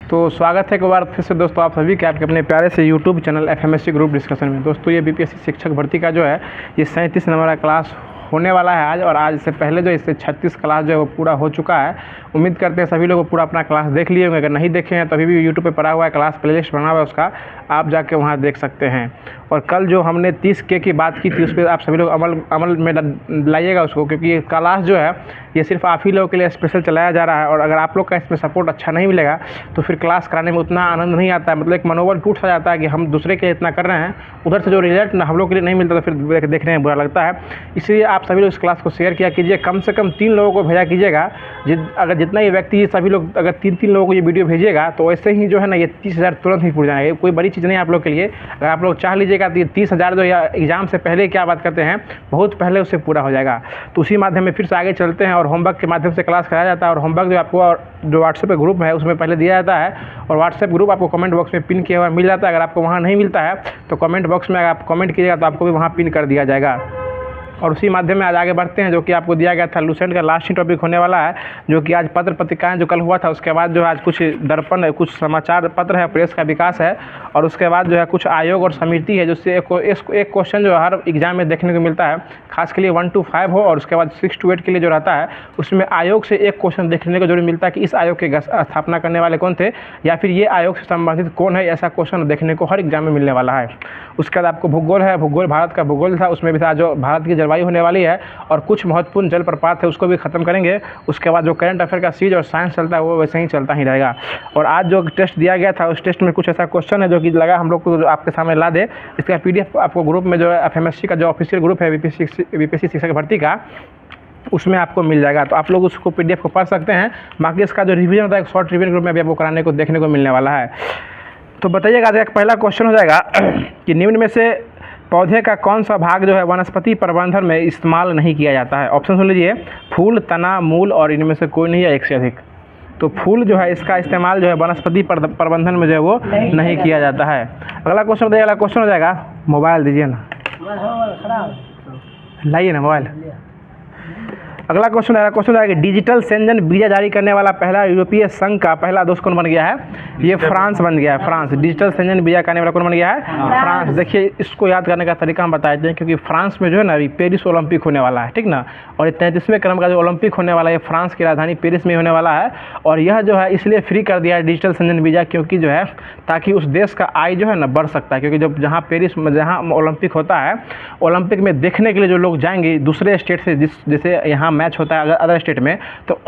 तो स्वागत है एक बार फिर से दोस्तों आप सभी के आपके अपने प्यारे से यूट्यूब चैनल एफएमएससी ग्रुप डिस्कशन में। दोस्तों ये बीपीएससी शिक्षक भर्ती का जो है ये 37 नंबर का क्लास होने वाला है आज, और आज से पहले जो इससे 36 क्लास जो है वो पूरा हो चुका है। उम्मीद करते हैं सभी लोग पूरा अपना क्लास देख लिए होंगे। अगर नहीं देखे हैं तो अभी भी यूट्यूब पे पड़ा हुआ है, क्लास प्लेलिस्ट बना हुआ है, उसका आप जाके वहाँ देख सकते हैं। और कल जो हमने 30K की बात की थी उस पर आप सभी लोग अमल में लाइएगा उसको, क्योंकि ये क्लास जो है ये सिर्फ आप ही लोगों के लिए स्पेशल चलाया जा रहा है। और अगर आप लोग का इसमें सपोर्ट अच्छा नहीं मिलेगा तो फिर क्लास कराने में उतना आनंद नहीं आता है, मतलब एक मनोबल टूट सा जाता है कि हम दूसरे के लिए इतना कर रहे हैं, उधर से जो रिजल्ट हम लोग के लिए नहीं मिलता तो फिर देखने में बुरा लगता है। इसलिए आप सभी लोग इस क्लास को शेयर किया कीजिए, कम से कम 3 लोगों को भेजा कीजिएगा। अगर जितना ही व्यक्ति सभी लोग अगर 3 लोगों को ये वीडियो भेजिएगा तो ऐसे ही जो है ना ये 30,000 तुरंत ही पूर जाएगा। कोई बड़ी चीज़ नहीं आप लोग के लिए। अगर आप लोग चाह लीजिएगा तो ये 30,000 जो या एग्ज़ाम से पहले क्या बात करते हैं बहुत पहले उससे पूरा हो जाएगा। तो उसी माध्यम में फिर से आगे चलते हैं और होमवर्क के माध्यम से क्लास कराया जाता है। और होमवर्क जो आपको जो व्हाट्सएप ग्रुप है उसमें पहले दिया जाता है, और व्हाट्सएप ग्रुप आपको कमेंट बॉक्स में पिन किया हुआ मिल जाता है। अगर आपको वहाँ नहीं मिलता है तो कमेंट बॉक्स में अगर आप कमेंट कीजिएगा तो आपको भी वहाँ पिन कर दिया जाएगा। और उसी माध्यम में आज आगे बढ़ते हैं, जो कि आपको दिया गया था लूसेंट का लास्ट ही टॉपिक होने वाला है, जो कि आज पत्र पत्रिकाएं जो कल हुआ था उसके बाद जो है आज कुछ दर्पण कुछ समाचार पत्र है, प्रेस का विकास है, और उसके बाद जो है कुछ आयोग और समिति है, जिससे एक क्वेश्चन जो हर एग्जाम में देखने को मिलता है, खास के लिए 1 to 5 हो, और उसके बाद 6 to 8 के लिए जो रहता है उसमें आयोग से एक क्वेश्चन देखने को जरूर मिलता है कि इस आयोग के स्थापना करने वाले कौन थे, या फिर ये आयोग से संबंधित कौन है। ऐसा क्वेश्चन देखने को हर एग्जाम में मिलने वाला है। उसके बाद आपको भूगोल है, भूगोल भारत का भूगोल था, उसमें भी था जो भारत की जलवायु होने वाली है, और कुछ महत्वपूर्ण जलप्रपात है उसको भी खत्म करेंगे। उसके बाद जो करंट अफेयर का सीज और साइंस चलता है वो वैसे ही चलता ही रहेगा। और आज जो टेस्ट दिया गया था उस टेस्ट में कुछ ऐसा क्वेश्चन है जो कि लगा हम लोग को आपके सामने ला दे। इसका PDF आपको ग्रुप में जो है एफएमएससी का जो ऑफिशियल ग्रुप है बीपीएससी शिक्षक भर्ती का, उसमें आपको मिल जाएगा। तो आप लोग उसको PDF को पढ़ सकते हैं। बाकी इसका जो रिवीजन होता है एक शॉर्ट रिवीजन ग्रुप में भी आपको कराने को देखने को मिलने वाला है। तो बताइएगा, एक पहला क्वेश्चन हो जाएगा कि निम्न में से पौधे का कौन सा भाग जो है वनस्पति प्रबंधन में इस्तेमाल नहीं किया जाता है। ऑप्शन सुन लीजिए, फूल, तना, मूल, और इनमें से कोई नहीं है एक से अधिक। तो फूल जो है इसका इस्तेमाल जो है वनस्पति प्रबंधन में जो है वो नहीं किया जाता है। अगला क्वेश्चन बताइए, अगला क्वेश्चन हो जाएगा, मोबाइल दीजिए ना, लाइए ना मोबाइल। अगला क्वेश्चन है कि डिजिटल सेंजन वीज़ा जारी करने वाला पहला यूरोपीय संघ का पहला दोस्त कौन बन गया है। ये फ्रांस बन गया है। फ्रांस डिजिटल सेंजन वीज़ा करने वाला कौन बन गया है, फ्रांस। देखिए इसको याद करने का तरीका हम बताते हैं, क्योंकि फ्रांस में जो है ना अभी पेरिस ओलंपिक होने वाला है, ठीक ना। और 33वें क्रम का जो ओलंपिक होने वाला है फ्रांस की राजधानी पेरिस में होने वाला है। और यह जो है इसलिए फ्री कर दिया है डिजिटल सेंजन वीज़ा, क्योंकि जो है ताकि उस देश का आय जो है ना बढ़ सकता है। क्योंकि जब जहाँ पेरिस में जहाँ ओलंपिक होता है, ओलंपिक में देखने के लिए जो लोग जाएंगे दूसरे स्टेट से, जैसे यहाँ मैच होता है अदर स्टेट में, तो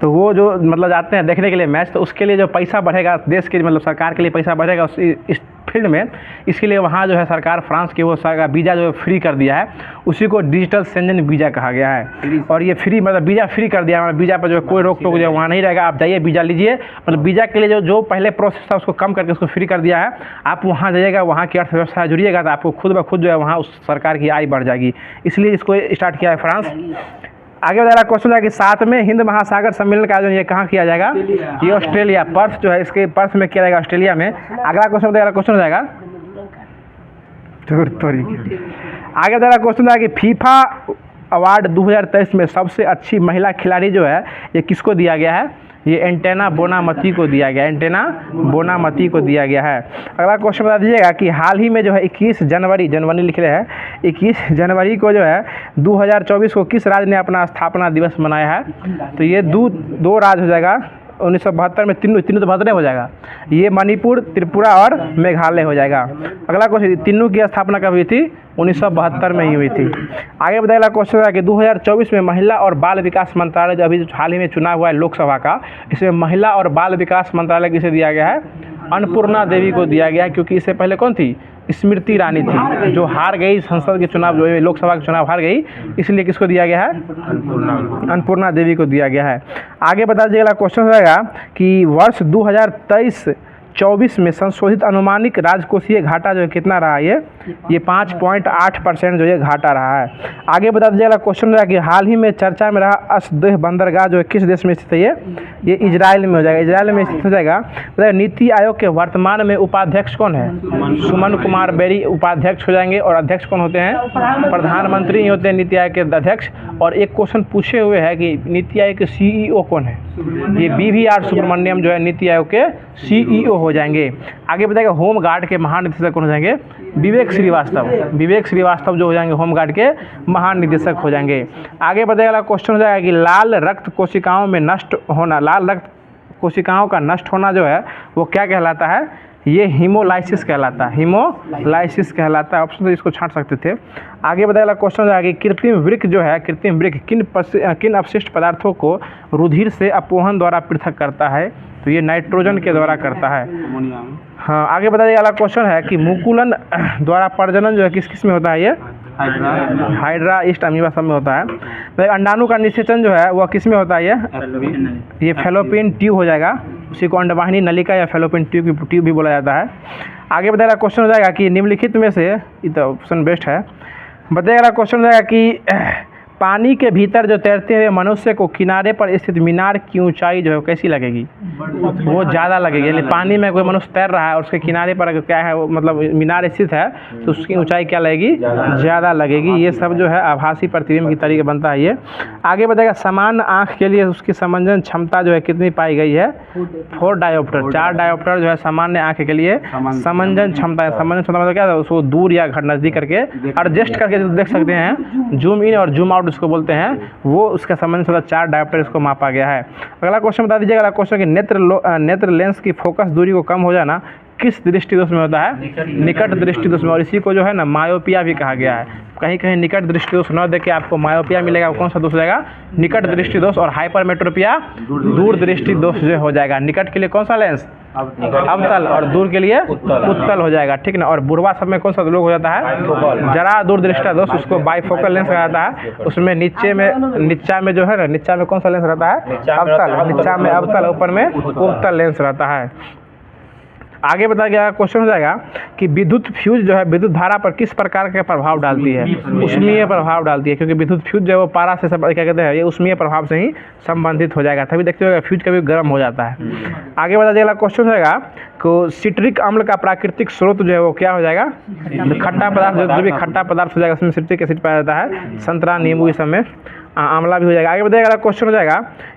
वो जो मतलब जाते हैं देखने के लिए मैच, तो उसके लिए जो पैसा बढ़ेगा देश के, मतलब सरकार के लिए पैसा बढ़ेगा इस फील्ड में, इसके लिए वहाँ जो है सरकार फ्रांस की वो सरकार वीज़ा जो फ्री कर दिया है, उसी को डिजिटल सेंजन वीज़ा कहा गया है। और ये फ्री मतलब वीज़ा फ्री कर दिया, मतलब वीज़ा पर जो कोई रोक टोक जो वहाँ नहीं रहेगा, आप जाइए वीज़ा लीजिए। मतलब वीज़ा के लिए जो पहले प्रोसेस था उसको कम करके उसको फ्री कर दिया है। आप वहाँ जाइएगा, वहाँ की अर्थव्यवस्था जुड़िएगा तो आपको खुद ब खुद जो है वहाँ उस सरकार की आय बढ़ जाएगी, इसलिए इसको स्टार्ट किया है फ्रांस। आगे वाला क्वेश्चन है कि 7वें हिंद महासागर सम्मेलन का आयोजन ये कहाँ किया जाएगा, ये ऑस्ट्रेलिया, पर्थ जो है इसके पर्थ में किया जाएगा, ऑस्ट्रेलिया में। अगला क्वेश्चन हो जाएगा आगे वाला क्वेश्चन है कि फीफा अवार्ड 2023 में सबसे अच्छी महिला खिलाड़ी जो है ये किसको दिया गया है, ये एंटेना बोनामती को दिया गया, एंटेना बोनामती को दिया गया है। अगला क्वेश्चन बता दीजिएगा कि हाल ही में जो है 21 जनवरी लिख रहे हैं, 21 जनवरी को जो है 2024 को किस राज्य ने अपना स्थापना दिवस मनाया है। तो ये दो राज्य हो जाएगा 1972 में, तीनों तो 72 हो जाएगा, ये मणिपुर, त्रिपुरा और मेघालय हो जाएगा। अगला क्वेश्चन, तीनों की स्थापना कब हुई थी, 1972 में ही हुई थी। आगे बताइए क्वेश्चन है कि 2024 में महिला और बाल विकास मंत्रालय जो अभी हाल ही में चुनाव हुआ है लोकसभा का, इसमें महिला और बाल विकास मंत्रालय किसे दिया गया है, अन्नपूर्णा देवी को दिया गया है। क्योंकि इससे पहले कौन थी, स्मृति ईरानी थी, जो हार गई संसद के चुनाव, जो लोकसभा के चुनाव हार गई, इसलिए किसको दिया गया है, अन्नपूर्णा देवी को दिया गया है। आगे बता दीजिएगा क्वेश्चन रहेगा कि वर्ष 2023 2024 में संशोधित अनुमानित राजकोषीय घाटा जो है कितना रहा, ये 5.8% जो है घाटा रहा है। आगे बता दीजिएगा क्वेश्चन जो है कि हाल ही में चर्चा में रहा अस्सदह बंदरगाह जो है किस देश में स्थित है, ये इजराइल में हो जाएगा, इजराइल में स्थित हो जाएगा। नीति आयोग के वर्तमान में उपाध्यक्ष कौन है, सुमन कुमार बेरी उपाध्यक्ष हो जाएंगे, और अध्यक्ष कौन होते हैं, प्रधानमंत्री ही होते हैं नीति आयोग के अध्यक्ष। और एक क्वेश्चन पूछे हुए है कि नीति आयोग के CEO कौन है, ये BVR सुब्रमण्यम जो है नीति आयोग के CEO हो जाएंगे। आगे बताएगा होम गार्ड के महानिदेशक कौन हो जाएंगे, विवेक श्रीवास्तव जो हो जाएंगे होम गार्ड के महानिदेशक हो जाएंगे। आगे बताएगा क्वेश्चन हो जाएगा कि लाल रक्त कोशिकाओं में नष्ट होना, लाल रक्त कोशिकाओं का नष्ट होना जो है वो क्या कहलाता है, ये हीमोलाइसिस कहलाता है, हीमोलाइसिस कहलाता है। ऑप्शन तो इसको छांट सकते थे। आगे बताएगा क्वेश्चन हो जाएगा कि कृत्रिम वृक्क जो है, कृत्रिम वृक्क किन अपशिष्ट पदार्थों को रुधिर से अपवहन द्वारा पृथक करता है, तो ये नाइट्रोजन के द्वारा करता है। हाँ, आगे बताइए अगला क्वेश्चन है कि मुकुलन द्वारा प्रजनन जो है किस किस में होता है, ये हाइड्रा ईस्ट अमीबा सब में होता है। तो अंडाणु का निषेचन जो है वह किस में होता है, ये फैलोपियन ट्यूब हो जाएगा, उसी को अंडवाहिनी नलिका या फैलोपियन ट्यूब भी बोला जाता है। आगे बताएगा क्वेश्चन हो जाएगा कि निम्नलिखित में से, ये तो ऑप्शन बेस्ट है, बताएगा क्वेश्चन हो जाएगा कि पानी के भीतर जो तैरते हुए मनुष्य को किनारे पर स्थित मीनार की ऊंचाई जो है कैसी लगेगी, वो ज़्यादा लगेगी। यानी पानी में कोई मनुष्य तैर रहा है और उसके किनारे पर अगर क्या है वो मतलब मीनार स्थित है तो उसकी ऊंचाई क्या लगेगी, ज़्यादा लगेगी। ये सब जो है आभासी प्रतिबिंब की तरीके बनता है ये। आगे बताएगा समान आँख के लिए उसकी समंजन क्षमता जो है कितनी पाई गई है, 4 डायोप्टर, 4 डायोप्टर जो है सामान्य आँख के लिए समंजन क्षमता है। समंजन क्षमता मतलब क्या है, उसको दूर या नज़दीक करके एडजस्ट करके देख सकते हैं, जूम इन और जूम आउट उसको बोलते हैं, वो उसका संबंध 4 डायोप्टर इसको मापा गया है। अगला क्वेश्चन बता दीजिएगा, अगला क्वेश्चन कि नेत्र लेंस की फोकस दूरी को कम हो जाना किस दृष्टि दोष में होता है, निकट दृष्टि दोष में, और इसी को जो है ना मायोपिया भी कहा गया है। कहीं कहीं निकट दृष्टि दोष न देके आपको मायोपिया मिलेगा, कौन सा दोष हो जाएगा, निकट दृष्टि दोष, और हाइपरमेट्रोपिया दूर दृष्टि दोष जो हो जाएगा। निकट के लिए कौन सा लेंस, अवतल, और दूर के लिए उत्तल हो जाएगा, ठीक ना। और बुढ़वा सब में कौन सा लोग हो जाता है, जरा दूरदृष्टा दोष, उसको बाइफोकल लेंस कहा जाता है। उसमें नीचा में जो है ना, नीचा में कौन सा लेंस रहता है, अवतल, नीचा में अवतल, ऊपर में उत्तल लेंस रहता है। आगे बताया गया क्वेश्चन हो जाएगा कि विद्युत फ्यूज जो है विद्युत धारा पर किस प्रकार का प्रभाव डालती है, उष्मीय प्रभाव डालती है, क्योंकि विद्युत फ्यूज जो है वो पारा से क्या कहते हैं, ये उष्मीय प्रभाव से ही संबंधित हो जाएगा, तभी देखते हो फ्यूज कभी गर्म हो जाता है। आगे बताया जाएगा क्वेश्चन होगा को सिट्रिक अम्ल का प्राकृतिक स्रोत जो है वो क्या हो जाएगा, खट्टा पदार्थ, जो भी खट्टा पदार्थ हो जाएगा उसमें सिट्रिक एसिड पाया जाता है, संतरा नींबू इस समय आंवला भी हो जाएगा। आगे बताइएगा क्वेश्चन हो जाएगा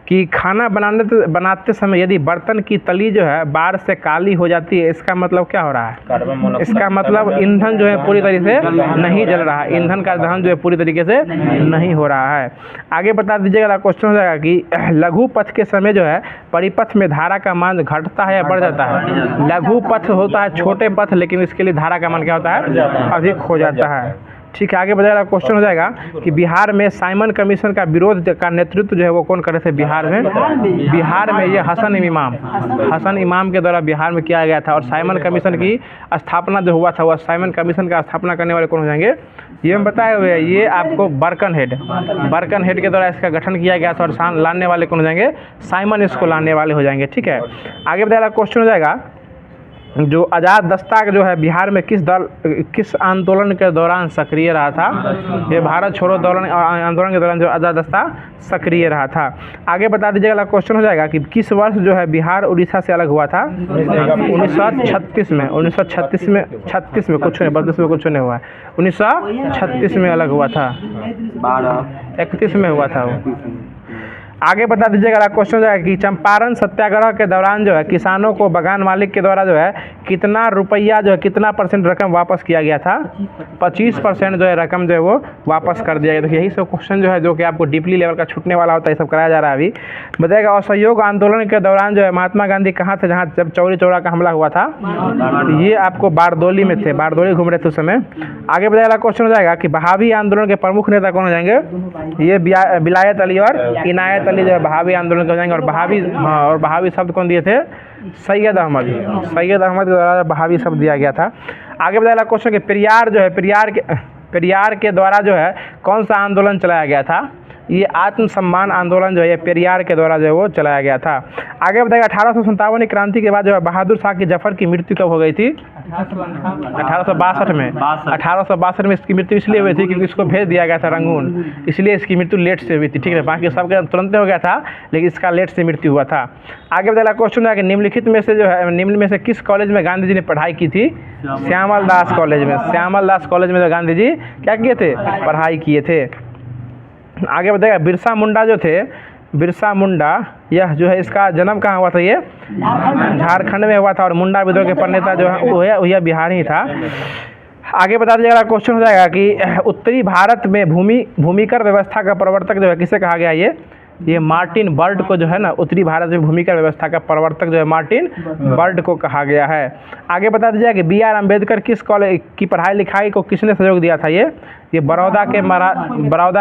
कि खाना बनाते समय यदि बर्तन की तली जो है बार से काली हो जाती है, इसका मतलब क्या हो रहा है, इसका मतलब ईंधन जो है पूरी तरीके से नहीं जल रहा है, ईंधन का दहन जो है पूरी तरीके से नहीं हो रहा है। आगे बता दीजिएगा क्वेश्चन हो जाएगा कि लघु पथ के समय जो है परिपथ में धारा का मान घटता है या बढ़ जाता है। लघु पथ होता है छोटे पथ, लेकिन इसके लिए धारा का मान क्या होता है, अधिक हो जाता है, ठीक है। आगे बताएगा क्वेश्चन हो जाएगा कि बिहार में साइमन कमीशन का विरोध का नेतृत्व जो है वो कौन करे थे बिहार में ये हसन इमाम के द्वारा बिहार में किया गया था। और साइमन कमीशन की स्थापना जो हुआ था वह साइमन कमीशन का स्थापना करने वाले कौन हो जाएंगे, ये हम बताए हुए हैं, ये आपको बर्कन हेड के द्वारा इसका गठन किया गया था, और लाने वाले कौन हो जाएंगे, साइमन इसको लाने वाले हो जाएंगे, ठीक है। आगे बताएगा क्वेश्चन हो जाएगा जो आज़ाद दस्ता जो है बिहार में किस आंदोलन के दौरान सक्रिय रहा था, ये भारत छोड़ो आंदोलन के दौरान जो आज़ाद दस्ता सक्रिय रहा था। आगे बता दीजिएगा क्वेश्चन हो जाएगा कि किस वर्ष जो है बिहार उड़ीसा से अलग हुआ था, 1936 में, 1936 में, 36 में कुछ नहीं, 32 में कुछ नहीं हुआ है, 1936 में अलग हुआ था, 31 में हुआ था वो। आगे बता दीजिएगा क्वेश्चन जो है कि चंपारण सत्याग्रह के दौरान जो है किसानों को बगान मालिक के द्वारा जो है कितना रुपया जो है कितना % रकम वापस किया गया था, 25% जो है रकम जो है वो वापस कर दिया गया। तो यही सब क्वेश्चन जो है जो कि आपको डीपली लेवल का छूटने वाला होता है, ये सब कराया जा रहा है अभी। बताएगा असहयोग आंदोलन के दौरान जो है महात्मा गांधी कहाँ थे, जहाँ जब चौरी चौरा का हमला हुआ था, ये आपको बारदोली में थे, बारदोली घूम रहे थे उस समय। आगे बताएगा क्वेश्चन हो जाएगा कि बहावी आंदोलन के प्रमुख नेता कौन हो जाएंगे, ये विलायत अली और इनायत अली जो है बहावी आंदोलन के हो जाएंगे। और बहावी शब्द कौन दिए थे, सैयद अहमद के द्वारा बहावी शब्द दिया गया था। आगे बताया क्वेश्चन कि पेरियार जो है पेरियार के द्वारा जो है कौन सा आंदोलन चलाया गया था, ये आत्मसम्मान आंदोलन जो है पेरियार के द्वारा जो है वो चलाया गया था। आगे बताइए 1857 की क्रांति के बाद जो है बहादुर शाह की जफर की मृत्यु कब हो गई थी? 1862 में। 1862 में इसकी मृत्यु इसलिए हुई थी क्योंकि इसको भेज दिया गया था रंगून, इसलिए इसकी मृत्यु लेट से हुई थी। ठीक है, बाकी सबका तुरंत हो गया था लेकिन इसका लेट से मृत्यु हुआ था। आगे बताया क्वेश्चन है कि निम्नलिखित में से जो है निम्न में से किस कॉलेज में गांधी जी ने पढ़ाई की थी? श्यामल दास कॉलेज में। श्यामल दास कॉलेज में जो गांधी जी क्या किए थे? पढ़ाई किए थे। आगे बताइएगा बिरसा मुंडा जो थे, बिरसा मुंडा यह जो है इसका जन्म कहाँ हुआ था? ये झारखंड में हुआ था और मुंडा विद्रोह के प्रणेता जो है वो यह बिहार ही था। आगे बता दीजिएगा क्वेश्चन हो जाएगा कि उत्तरी भारत में भूमिकर व्यवस्था का प्रवर्तक जो है किसे कहा गया? ये मार्टिन बर्ड को जो है ना, उत्तरी भारत में भूमिकर व्यवस्था का प्रवर्तक जो है मार्टिन बर्ड को कहा गया है। आगे बता दीजिएगा कि बी आर अम्बेडकर किस कॉलेज की पढ़ाई लिखाई को किसने सहयोग दिया था? ये बड़ौदा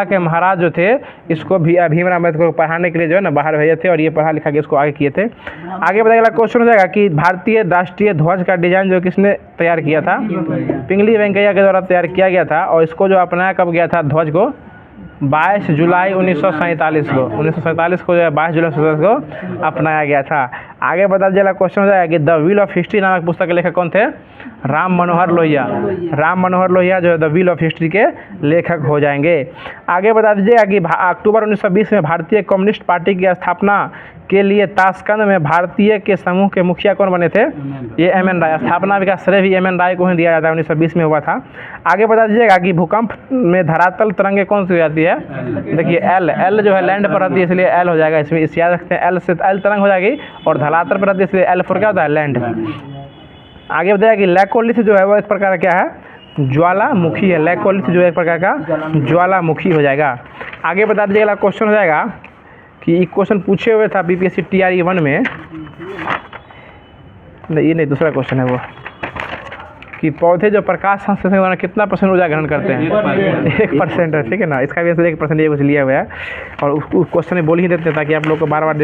के महाराज जो थे इसको भी भीमराव अम्बेडकर को पढ़ाने के लिए जो है ना बाहर भेजे थे और ये पढ़ा लिखा के इसको आगे किए थे। आगे बताइएगा क्वेश्चन हो जाएगा कि भारतीय राष्ट्रीय ध्वज का डिजाइन जो किसने तैयार किया था? पिंगली वेंकैया के द्वारा तैयार किया गया था और इसको जो अपनाया कब गया था ध्वज को? 22 जुलाई 1947 को। 1947 को जो है 22 जुलाई 1947 को अपनाया गया था। आगे बता दीजिएगा क्वेश्चन हो जाएगा कि द व्हील ऑफ हिस्ट्री नामक पुस्तक के लेखक कौन थे? राम मनोहर लोहिया। राम मनोहर लोहिया जो है द व्हील ऑफ हिस्ट्री के लेखक हो जाएंगे। आगे बता दीजिएगा कि अक्टूबर 1920 में भारतीय कम्युनिस्ट पार्टी की स्थापना के लिए ताशकंद में भारतीय के समूह के मुखिया कौन बने थे? ये एम.एन. राय। स्थापना का श्रेय भी एम.एन. राय को ही दिया जाता है, 1920 में हुआ था। आगे बता दीजिएगा कि भूकंप में धरातल तरंगे कौन सी हो जाती है? देखिए एल जो है लैंड पर रहती है इसलिए एल हो जाएगा, इसमें इस याद रखते हैं एल से एल तरंग हो जाएगी और धरातल पर रहती है इसलिए एल फॉर क्या होता है? लैंड। आगे बताया कि लैकोलिथ जो है वो एक प्रकार का क्या है? ज्वालामुखी है। लैकोलिथ जो है एक प्रकार का ज्वालामुखी हो जाएगा। आगे बता दीजिएगा क्वेश्चन हो जाएगा कि क्वेश्चन पूछे हुए था बीपीएससी TRE 1 में, नहीं ये नहीं दूसरा क्वेश्चन है वो, कि पौधे जो प्रकाश संश्लेषण के दौरान कितना % ऊर्जा ग्रहण करते हैं? 1% है। ठीक है ना, इसका भी आंसर 1% ये कुछ लिया हुआ है और उस क्वेश्चन में बोल ही देते हैं ताकि आप लोग को बार बार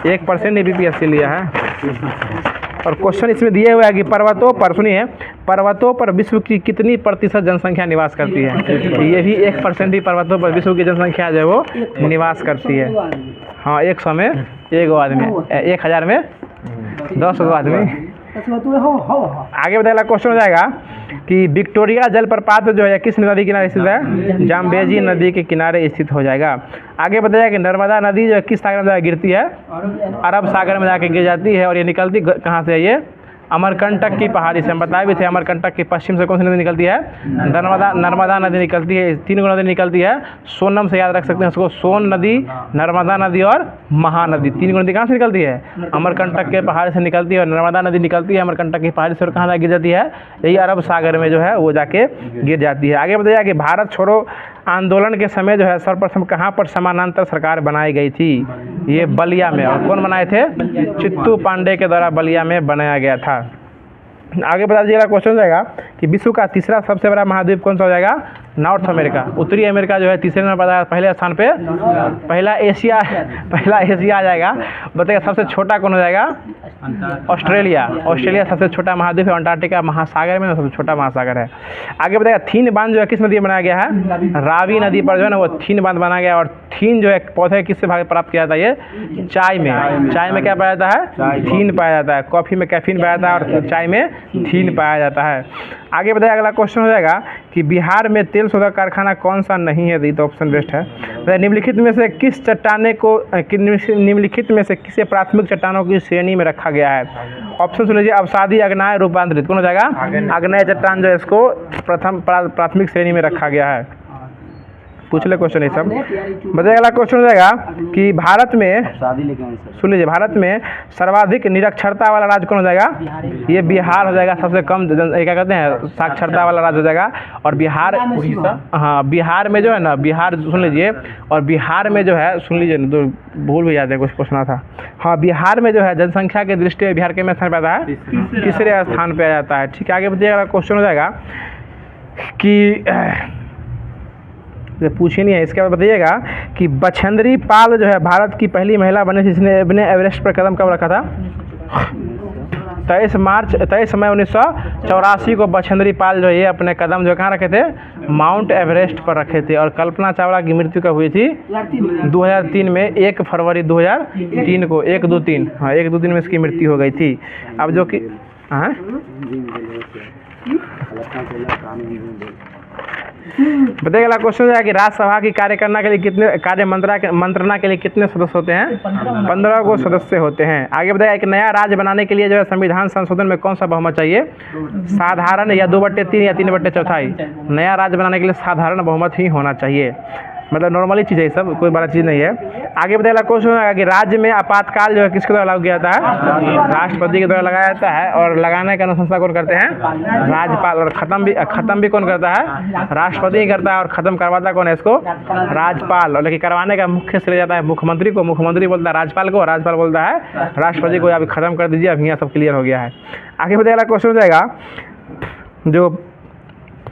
1% ने बीपीएससी लिया है। और क्वेश्चन इसमें दिए हुए है कि पर्वतों पर, सुनिए, पर्वतों पर विश्व की कितनी % जनसंख्या निवास करती है? ये भी 1% ही पर्वतों पर विश्व की जनसंख्या जो है वो निवास करती है। हाँ, 100 में 1 आदमी, 1000 में 10 आदमी। आगे बताइए क्वेश्चन हो जाएगा कि विक्टोरिया जलप्रपात जो है किस नदी के किनारे स्थित है? जाम्बेजी नदी के किनारे स्थित हो जाएगा। आगे बताया कि नर्मदा नदी जो है किस सागर में गिरती है? अरब सागर में जाके गिर जाती है और ये निकलती कहाँ से है? ये अमरकंटक की पहाड़ी से। हम बताए भी थे अमरकंटक के पश्चिम से कौन सी नदी निकलती है? नर्मदा नदी निकलती है। 3 नदी निकलती है, सोनम से याद रख सकते हैं उसको, सोन नदी, नर्मदा नदी और महानदी। 3 नदी कहाँ से निकलती है? अमरकंटक के पहाड़ से निकलती है और नर्मदा नदी निकलती है अमरकंटक की पहाड़ी से और कहाँ गिर जाती है? यही अरब सागर में जो है वो जाके गिर जाती है। आगे बताया कि भारत छोड़ो आंदोलन के समय जो है सर्वप्रथम कहाँ पर समानांतर सरकार बनाई गई थी? ये बलिया में। और कौन बनाए थे? चित्तू पांडे के द्वारा बलिया में बनाया गया था। आगे बता दीजिएगा क्वेश्चन हो जाएगा कि विश्व का तीसरा सबसे बड़ा महाद्वीप कौन सा हो जाएगा? North America. उत्तरी अमेरिका जो है तीसरे नंबर पर, पहले स्थान पे पहला एशिया आ जाएगा। बताइए सबसे छोटा कौन हो जाएगा? ऑस्ट्रेलिया। ऑस्ट्रेलिया सबसे छोटा महाद्वीप है। अंटार्कटिका महासागर में सबसे छोटा महासागर है। आगे बताइएगा थीन बांध जो है किस नदी में बनाया गया है? रावी नदी पर जो है ना वो थीन बांध बनाया गया। और थीन जो है पौधे किससे प्राप्त किया जाता है? ये चाय में। चाय में क्या पाया जाता है? थीन पाया जाता है। कॉफ़ी में कैफीन पाया जाता है और चाय में थीन पाया जाता है। आगे बताइए अगला क्वेश्चन हो जाएगा कि बिहार में तेल शोधक कारखाना कौन सा नहीं है? तो ऑप्शन बेस्ट है। निम्नलिखित में से किस चट्टाने को निम्नलिखित में से किसे प्राथमिक चट्टानों की श्रेणी में रखा गया है? ऑप्शन सुन लीजिए, अवसादी, अग्नाय, रूपांतरित। कौन हो जाएगा? अग्नाय चट्टान जो है इसको प्रथम प्राथमिक श्रेणी में रखा गया है। पूछ ले क्वेश्चन ये सब। बताइए अगला क्वेश्चन हो जाएगा कि भारत में, सुन लीजिए, भारत में सर्वाधिक निरक्षरता वाला राज्य कौन हो जाएगा? ये बिहार हो जाएगा। सबसे कम क्या कहते हैं? साक्षरता वाला राज्य हो जाएगा। और बिहार, हाँ बिहार में जो है ना, बिहार सुन लीजिए, और बिहार में जो है सुन लीजिए, तो भूल भी जाते हैं कुछ पूछना था। हाँ बिहार में जो है जनसंख्या की दृष्टि से बिहार के में स्थान पे आता है? तीसरे स्थान पे आ जाता है। ठीक है, आगे बताइए अगला क्वेश्चन हो जाएगा कि पूछी नहीं है, इसके बाद बताइएगा कि बछेंद्री पाल जो है भारत की पहली महिला बनी थी जिसने अपने एवरेस्ट पर कदम कब रखा था? 23 मई 1984 को बछेंद्री पाल जो ये अपने कदम जो कहाँ रखे थे, माउंट एवरेस्ट पर रखे थे। और कल्पना चावला की मृत्यु कब हुई थी, 2003 में, 1 फरवरी 2003 को, 1-2-3, हाँ 1-2-3 में इसकी मृत्यु हो गई थी। अब जो कि हाँ बताइए, अगला क्वेश्चन है कि राज्यसभा की मंत्रणा के लिए कितने सदस्य होते हैं, 15 को सदस्य होते हैं। आगे बताइए, एक नया राज्य बनाने के लिए जो है संविधान संशोधन में कौन सा बहुमत चाहिए, साधारण या 2/3 या 3/4। नया राज्य बनाने के लिए साधारण बहुमत ही होना चाहिए, मतलब नॉर्मली चीज़ है, सब कोई बड़ा चीज़ नहीं है। आगे बताइए, क्वेश्चन है कि राज्य में आपातकाल जो है किसके द्वारा लागू किया जाता है, राष्ट्रपति के द्वारा लगाया जाता है। और लगाने का अनुशंसा कौन करते हैं, राज्यपाल। और खत्म भी कौन करता है, राष्ट्रपति ही करता है। और खत्म करवाता कौन है इसको, राज्यपाल। और लेकिन करवाने का मुख्य श्रेय जाता है मुख्यमंत्री को, मुख्यमंत्री बोलता है राज्यपाल को, राज्यपाल बोलता है राष्ट्रपति को, अभी खत्म कर दीजिए, अब यहाँ सब क्लियर हो गया है। आगे बताइए, क्वेश्चन हो जाएगा जो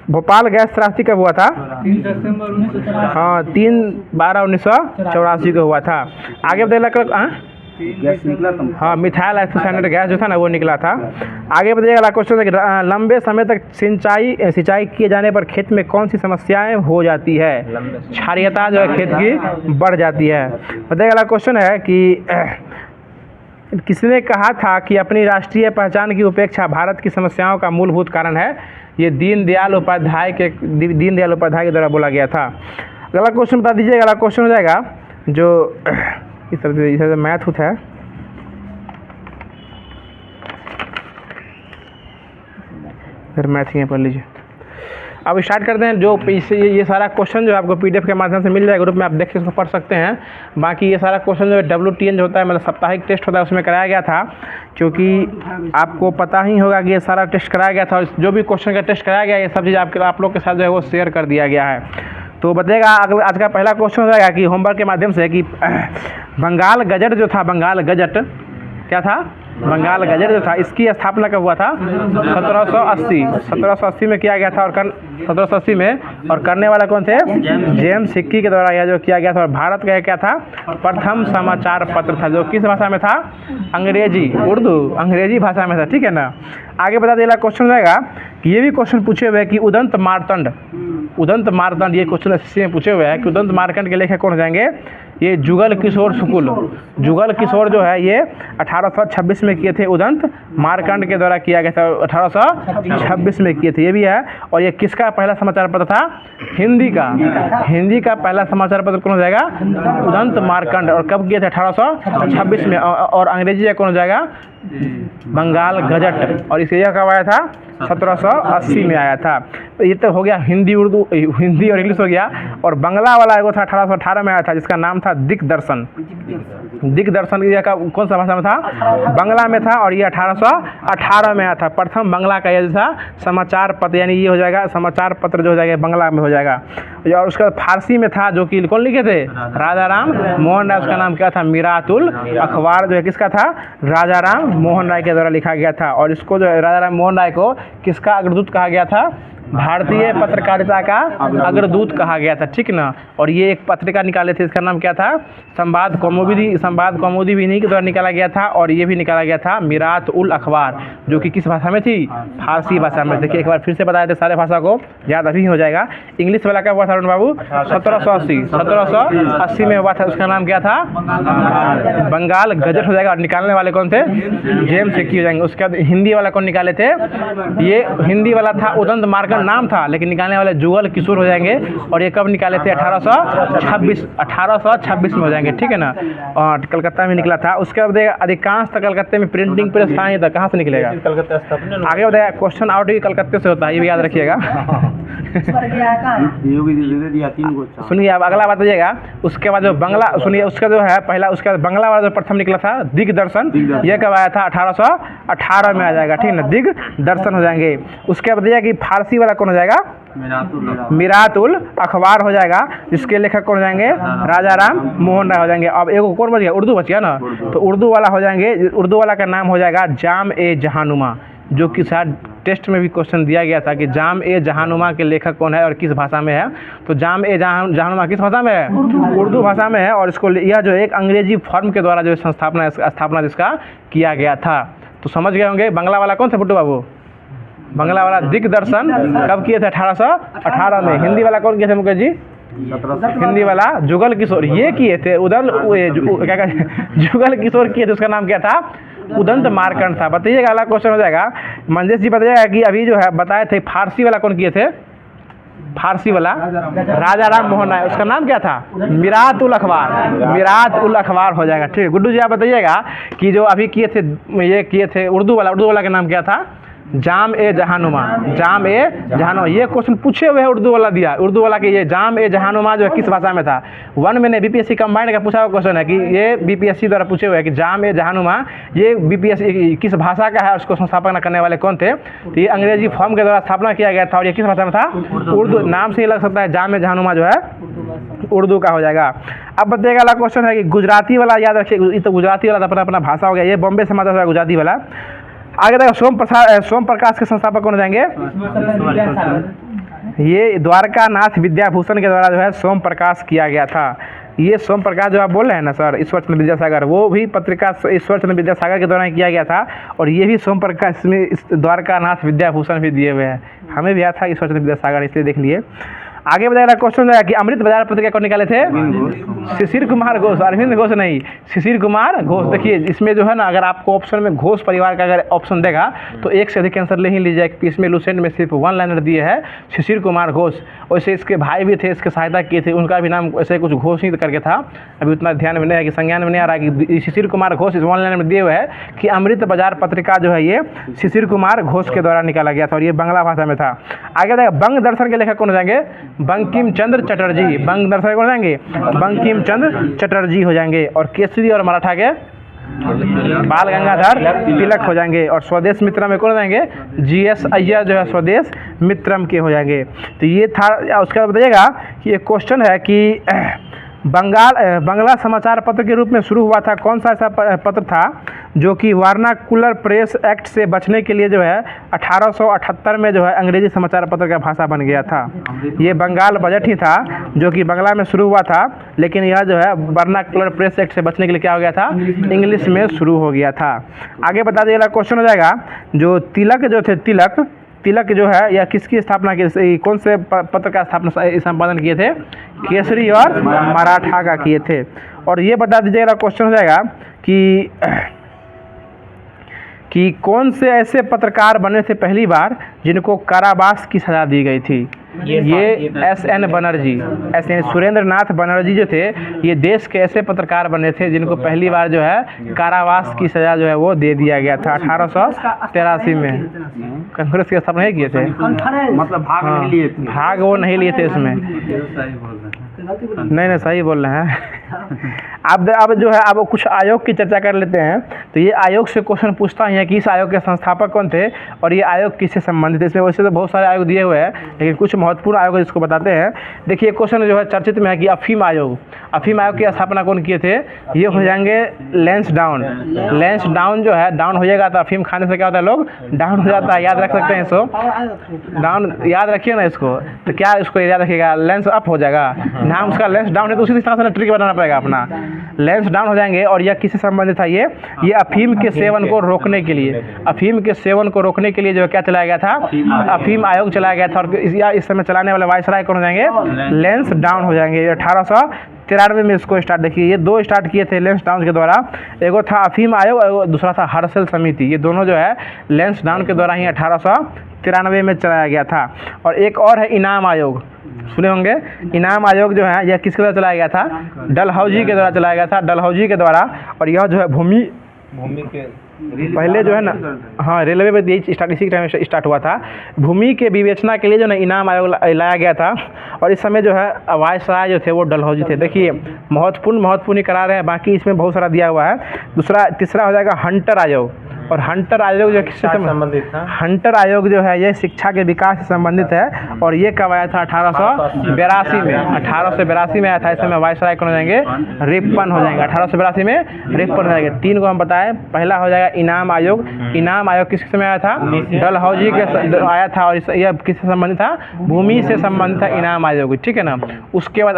भोपाल गैस त्रासदी कब हुआ था, 3/12/1984 को हुआ था। आगे बताइए, गैस निकला था, हाँ मिथाइल आइसोसाइनेट गैस जो था ना वो निकला था। आगे बताइएगा, अगला क्वेश्चन है कि लंबे समय तक सिंचाई किए जाने पर खेत में कौन सी समस्याएं हो जाती है, क्षारीयता जो है खेत की बढ़ जाती है। बताइएगा, अगला क्वेश्चन है कि किसने कहा था कि अपनी राष्ट्रीय पहचान की उपेक्षा भारत की समस्याओं का मूलभूत कारण है, ये दीनदयाल उपाध्याय के द्वारा बोला गया था। अगला क्वेश्चन बता दीजिएगा, अगला क्वेश्चन हो जाएगा जो इस तरह से मैथ होता है, फिर मैथ यहाँ पढ़ लीजिए। अब स्टार्ट करते हैं। जो ये सारा क्वेश्चन जो आपको पीडीएफ के माध्यम से मिल जाएगा, ग्रुप में आप देख के उसको पढ़ सकते हैं। बाकी ये सारा क्वेश्चन जो WTN जो होता है, मतलब साप्ताहिक टेस्ट होता है, उसमें कराया गया था। क्योंकि आपको पता ही होगा कि ये सारा टेस्ट कराया गया था, और जो भी क्वेश्चन का टेस्ट कराया गया, ये सब चीज़ आप लोग के साथ जो है वो शेयर कर दिया गया है। तो बताइएगा, आज का पहला क्वेश्चन हो जाएगा कि होमवर्क के माध्यम से कि बंगाल गजट जो था, बंगाल गजट क्या था, बंगाल गजट जो था, इसकी स्थापना कब हुआ था, 1780 में किया गया था। और 1780 में, और करने वाला कौन थे, जेम्स हिक्की के द्वारा यह जो किया गया था। और भारत का क्या था, प्रथम समाचार पत्र था, जो किस भाषा में था, अंग्रेजी, उर्दू, अंग्रेजी भाषा में था, ठीक है ना। आगे बता देगा, क्वेश्चन रहेगा कि ये भी क्वेश्चन पूछे हुए हैं कि उदंत मार्तंड, ये क्वेश्चन एसएससी में पूछे हुए हैं कि उदंत मार्तंड के लेखक कौन हो जाएंगे, ये जुगल किशोर शुक्ल। जुगल किशोर जो है ये 1826 में किए थे, उदंत मार्कंड के द्वारा किया गया था, 1826 में किए थे, ये भी है। और ये किसका पहला समाचार पत्र था, हिंदी का पहला समाचार पत्र कौन हो जाएगा, उदंत मार्कंड। और कब किए थे, 1826 में। और अंग्रेजी कौन हो जाएगा, बंगाल गजट। और इसे कब आया था, 1780 में आया था। ये तो हो गया हिंदी और इंग्लिश हो गया। और बंगला वाला एगो था, 1818 में आया था, जिसका नाम था दिग्दर्शन। दिग्दर्शन का कौन सा भाषा में था, बंगला में था। और ये 1818 में आया था। प्रथम बंगला का ये था समाचार पत्र, यानी ये हो जाएगा समाचार पत्र जो हो जाएगा बंगला में हो जाएगा। और उसका फारसी में था, जो कि कौन लिखे थे, राजा राम मोहन राय। उसका नाम क्या था, मिरातुल अखबार जो है किसका था, राजा राम मोहन राय के द्वारा लिखा गया था। और इसको जो राजा राम मोहन राय को किसका अग्रदूत कहा गया था, भारतीय पत्रकारिता का अग्रदूत कहा गया था, ठीक ना। और ये एक पत्रिका निकाले थे, इसका नाम क्या था, संवाद कौमुदी भी इन्हीं के द्वारा निकाला गया था। और ये भी निकाला गया था मिरात उल अखबार, जो कि किस भाषा में थी, फारसी भाषा में। देखिए एक बार फिर से बताए थे, सारे भाषा को याद अभी हो जाएगा। इंग्लिश वाला कब हुआ था अरुण बाबू, 1780 में हुआ था। उसका नाम क्या था, बंगाल गजट हो जाएगा। और निकालने वाले कौन थे, जेम्स हिक्की हो जाएंगे। उसके बाद हिंदी वाला कौन निकाले थे, ये हिंदी वाला था उदंत मार्कंड नाम था, लेकिन निकालने वाले जुगल किशोर हो जाएंगे। और ये कब निकाले थे, 1826 में हो जाएंगे, ठीक है ना। और कलकत्ता में निकला था। उसके बाद अधिकांश कलकत्ते में प्रिंटिंग प्रेस था, ये कहाँ से निकलेगा, आगे बताया। क्वेश्चन आउट भी कलकत्ते से होता है, ये भी याद रखिएगा। सुनिए अब अगला बात बताइएगा। उसके बाद जो बंगला, सुनिए उसका जो है पहला, उसके बाद बंगला वाला जो प्रथम निकला था दिग्दर्शन, ये कब आया था, 1818 में आ जाएगा, ठीक है ना, दिग्दर्शन हो जाएंगे। उसके बाद बताइए कि फारसी वाला कौन हो जाएगा, मिरात उल अखबार हो जाएगा, जिसके लेखक कौन हो जाएंगे, राजा राम मोहन राय हो जाएंगे। अब एक कौन बच गया, उर्दू बच गया ना, तो उर्दू वाला हो जाएंगे, उर्दू वाला का नाम हो जाएगा जाम ए जहानुमा, जो कि शायद टेस्ट में भी क्वेश्चन दिया गया था कि जाम ए जहानुमा के लेखक कौन है और किस भाषा में है। तो जाम ए जहानुमा किस भाषा में है, उर्दू भाषा में है। और इसको यह जो एक अंग्रेजी फॉर्म के द्वारा जो स्थापना जिसका किया गया था। तो समझ गए होंगे। बंगला वाला कौन थे बुड्डू बाबू? बंगला वाला दिग्दर्शन कब किए थे? 1818 में। हिंदी वाला कौन किए थे मुकेश जी? हिंदी वाला जुगल किशोर ये किए थे। क्या कहते जुगल किशोर किए थे, उसका नाम क्या था? उदंत मार्कंड था। बताइएगा, अगला क्वेश्चन हो जाएगा। मंजेश जी बताइएगा कि अभी जो है बताए थे फारसी वाला कौन किए थे? फारसी वाला राजा राम मोहन राय, उसका नाम क्या था? मिरात उल अखबार। मिरात उल अखबार हो जाएगा। ठीक है गुड्डू जी आप बताइएगा कि जो अभी किए थे ये किए थे उर्दू वाला का नाम क्या था? जाम ए जहानुमा। जाम ए जहानुमा ये क्वेश्चन पूछे हुए है, उर्दू वाला दिया। उर्दू वाला के ये जाम ए जहानुमा जो है किस भाषा में था? 1 में बीपीएससी कंबाइंड का पूछा हुआ क्वेश्चन है कि ये बीपीएससी द्वारा पूछे हुए है कि जाम ए जहानुमा ये बीपीएससी किस भाषा का है, उसको संस्थापना करने वाले कौन थे? तो ये अंग्रेजी फॉर्म के द्वारा स्थापना किया गया था और ये किस भाषा में था? उर्दू। नाम से ही लग सकता है जाम ए जहानुमा जो है उर्दू का हो जाएगा। अब बताइएगा अगला क्वेश्चन है कि गुजराती वाला याद रखिए, ये तो गुजराती वाला अपना अपना भाषा हो गया, ये बॉम्बे से मतलब है गुजराती वाला। आगे देखो सोम प्रकाश के संस्थापक कौन हो जाएंगे? ये द्वारका नाथ विद्याभूषण के द्वारा जो है सोम प्रकाश किया गया था। ये सोम प्रकाश जो आप बोल रहे हैं ना सर, ईश्वरचंद्र विद्यासागर, वो भी पत्रिका ईश्वरचंद्र विद्यासागर के द्वारा किया गया था। और ये भी सोम प्रकाश में द्वारका नाथ विद्याभूषण भी दिए हुए हैं। हमें भी आया था ईश्वरचंद्र विद्यासागर, इसलिए देख लिए। आगे बताएगा क्वेश्चन है कि अमृत बाजार पत्रिका कौन निकाले थे? शिशिर कुमार घोष। अरविंद घोष नहीं, शिशिर कुमार घोष। देखिए इसमें जो है ना, अगर आपको ऑप्शन में घोष परिवार का अगर ऑप्शन देगा तो एक से अधिक आंसर ले ही लीजिए, क्योंकि इसमें लुसेंट में सिर्फ 1 लाइनर दिए है शिशिर कुमार घोष। वैसे इसके भाई भी थे, इसके सहायता किए थे, उनका भी नाम ऐसे कुछ घोष ही करके था। अभी उतना ध्यान में नहीं है कि संज्ञान में नहीं आ रहा कि शिशिर कुमार घोष इस 1 लाइनर में दिए हुए है कि अमृत बाजार पत्रिका जो है ये शिशिर कुमार घोष के द्वारा निकाला गया था और ये बंगला भाषा में था। आगे देखिए बंग दर्शन के लेखक कौन हो जाएंगे? बंकिम चंद्र चटर्जी। बंग दर्शन कौन हो जाएंगे? बंकिम चंद्र चटर्जी हो जाएंगे। और केसरी और मराठा के बाल गंगाधर तिलक हो जाएंगे। और स्वदेश मित्रम में कौन हो जाएंगे? GS अय्यर जो है स्वदेश मित्रम के हो जाएंगे। तो ये था। उसके बाद बताइएगा कि एक क्वेश्चन है कि बंगला समाचार पत्र के रूप में शुरू हुआ था, कौन सा ऐसा पत्र था जो कि वर्नाकुलर प्रेस एक्ट से बचने के लिए जो है 1878 में जो है अंग्रेजी समाचार पत्र का भाषा बन गया था? ये बंगाल बजट ही था जो कि बंगला में शुरू हुआ था, लेकिन यह जो है वर्नाकुलर प्रेस एक्ट से बचने के लिए क्या हो गया था? इंग्लिश में शुरू हो गया था। आगे बता दीजिएगा क्वेश्चन हो जाएगा जो तिलक जो थे, तिलक जो है यह किसकी स्थापना की, कौन से पत्र का संपादन किए थे? केसरी और मराठा का किए थे। और ये बता दीजिएगा क्वेश्चन हो जाएगा कि कौन से ऐसे पत्रकार बने थे पहली बार जिनको कारावास की सजा दी गई थी? ये SN बनर्जी, सुरेंद्र नाथ बनर्जी जो थे, ये देश के ऐसे पत्रकार बने थे जिनको पहली बार जो है कारावास की सजा जो है वो दे दिया गया था 1883 में। कांग्रेस के स्थापना नहीं किए थे, मतलब भाग नहीं लिए थे। भाग वो नहीं लिए थे इसमें। नहीं सही बोल रहे हैं। अब जो है अब कुछ आयोग की चर्चा कर लेते हैं। तो ये आयोग से क्वेश्चन पूछता है कि इस आयोग के संस्थापक कौन थे और ये आयोग किससे संबंधित है। इसमें वैसे तो बहुत सारे आयोग दिए हुए हैं, लेकिन कुछ महत्वपूर्ण आयोग जिसको बताते हैं। देखिए क्वेश्चन जो है चर्चित में है कि अफीम आयोग की स्थापना कौन किए थे? ये हो जाएंगे लैंसडाउन। लैंसडाउन जो है, डाउन हो जाएगा तो अफीम खाने से क्या होता है, लोग डाउन हो जाता है। याद रख सकते हैं इसको, डाउन याद रखिए ना इसको। तो क्या इसको याद रखिएगा? लेंस अप हो जाएगा, नाम उसका लेंस डाउन है तो उसी तरह से ट्रिक बनाना पड़ेगा अपना। लेंस डाउन हो जाएंगे। और यह किससे संबंधित था? ये अफीम के सेवन को रोकने के लिए, अफीम के सेवन को रोकने के लिए जो क्या चलाया गया था? अफीम आयोग चलाया गया था। और इस समय चलाने वाले वायसराय कौन हो जाएंगे? लेंस डाउन हो जाएंगे। 1893 में इसको स्टार्ट, देखिए ये 2 स्टार्ट किए थे लेंस डाउन के द्वारा। एगो था अफीम आयोग और दूसरा था हर्षल समिति। ये दोनों जो है लेंस डाउन के द्वारा ही 1893 में चलाया गया था। और एक और है इनाम आयोग, सुने होंगे। इनाम आयोग जो है यह किसके द्वारा चलाया गया था? डलहौजी के द्वारा चलाया गया था, डलहौजी के द्वारा। और यह जो है भूमि के पहले जो है ना, हाँ रेलवे में इसी टाइम स्टार्ट हुआ था। भूमि के विवेचना के लिए जो ना इनाम आयोग लाया गया था। और इस समय जो है वायसराय जो थे वो डलहौजी थे। देखिए महत्वपूर्ण करा रहे हैं, बाकी इसमें बहुत सारा दिया हुआ है। तीसरा हो जाएगा हंटर आयोग। और हंटर आयोग जो किससे संबंधित था? हंटर आयोग जो है ये शिक्षा के विकास से संबंधित है। और ये कब आया था? 1882 में। 1882 में आया था। इस समय वायसराय कौन हो जाएंगे? रिपन हो जाएंगे। 1882 में रिपन हो जाएंगे। 3 को हम बताएं। पहला हो जाएगा इनाम आयोग। इनाम आयोग किसके समय आया था? डलहौजी के आया था। और यह किससे संबंधित था? भूमि से संबंधित था इनाम आयोग, ठीक है ना। उसके बाद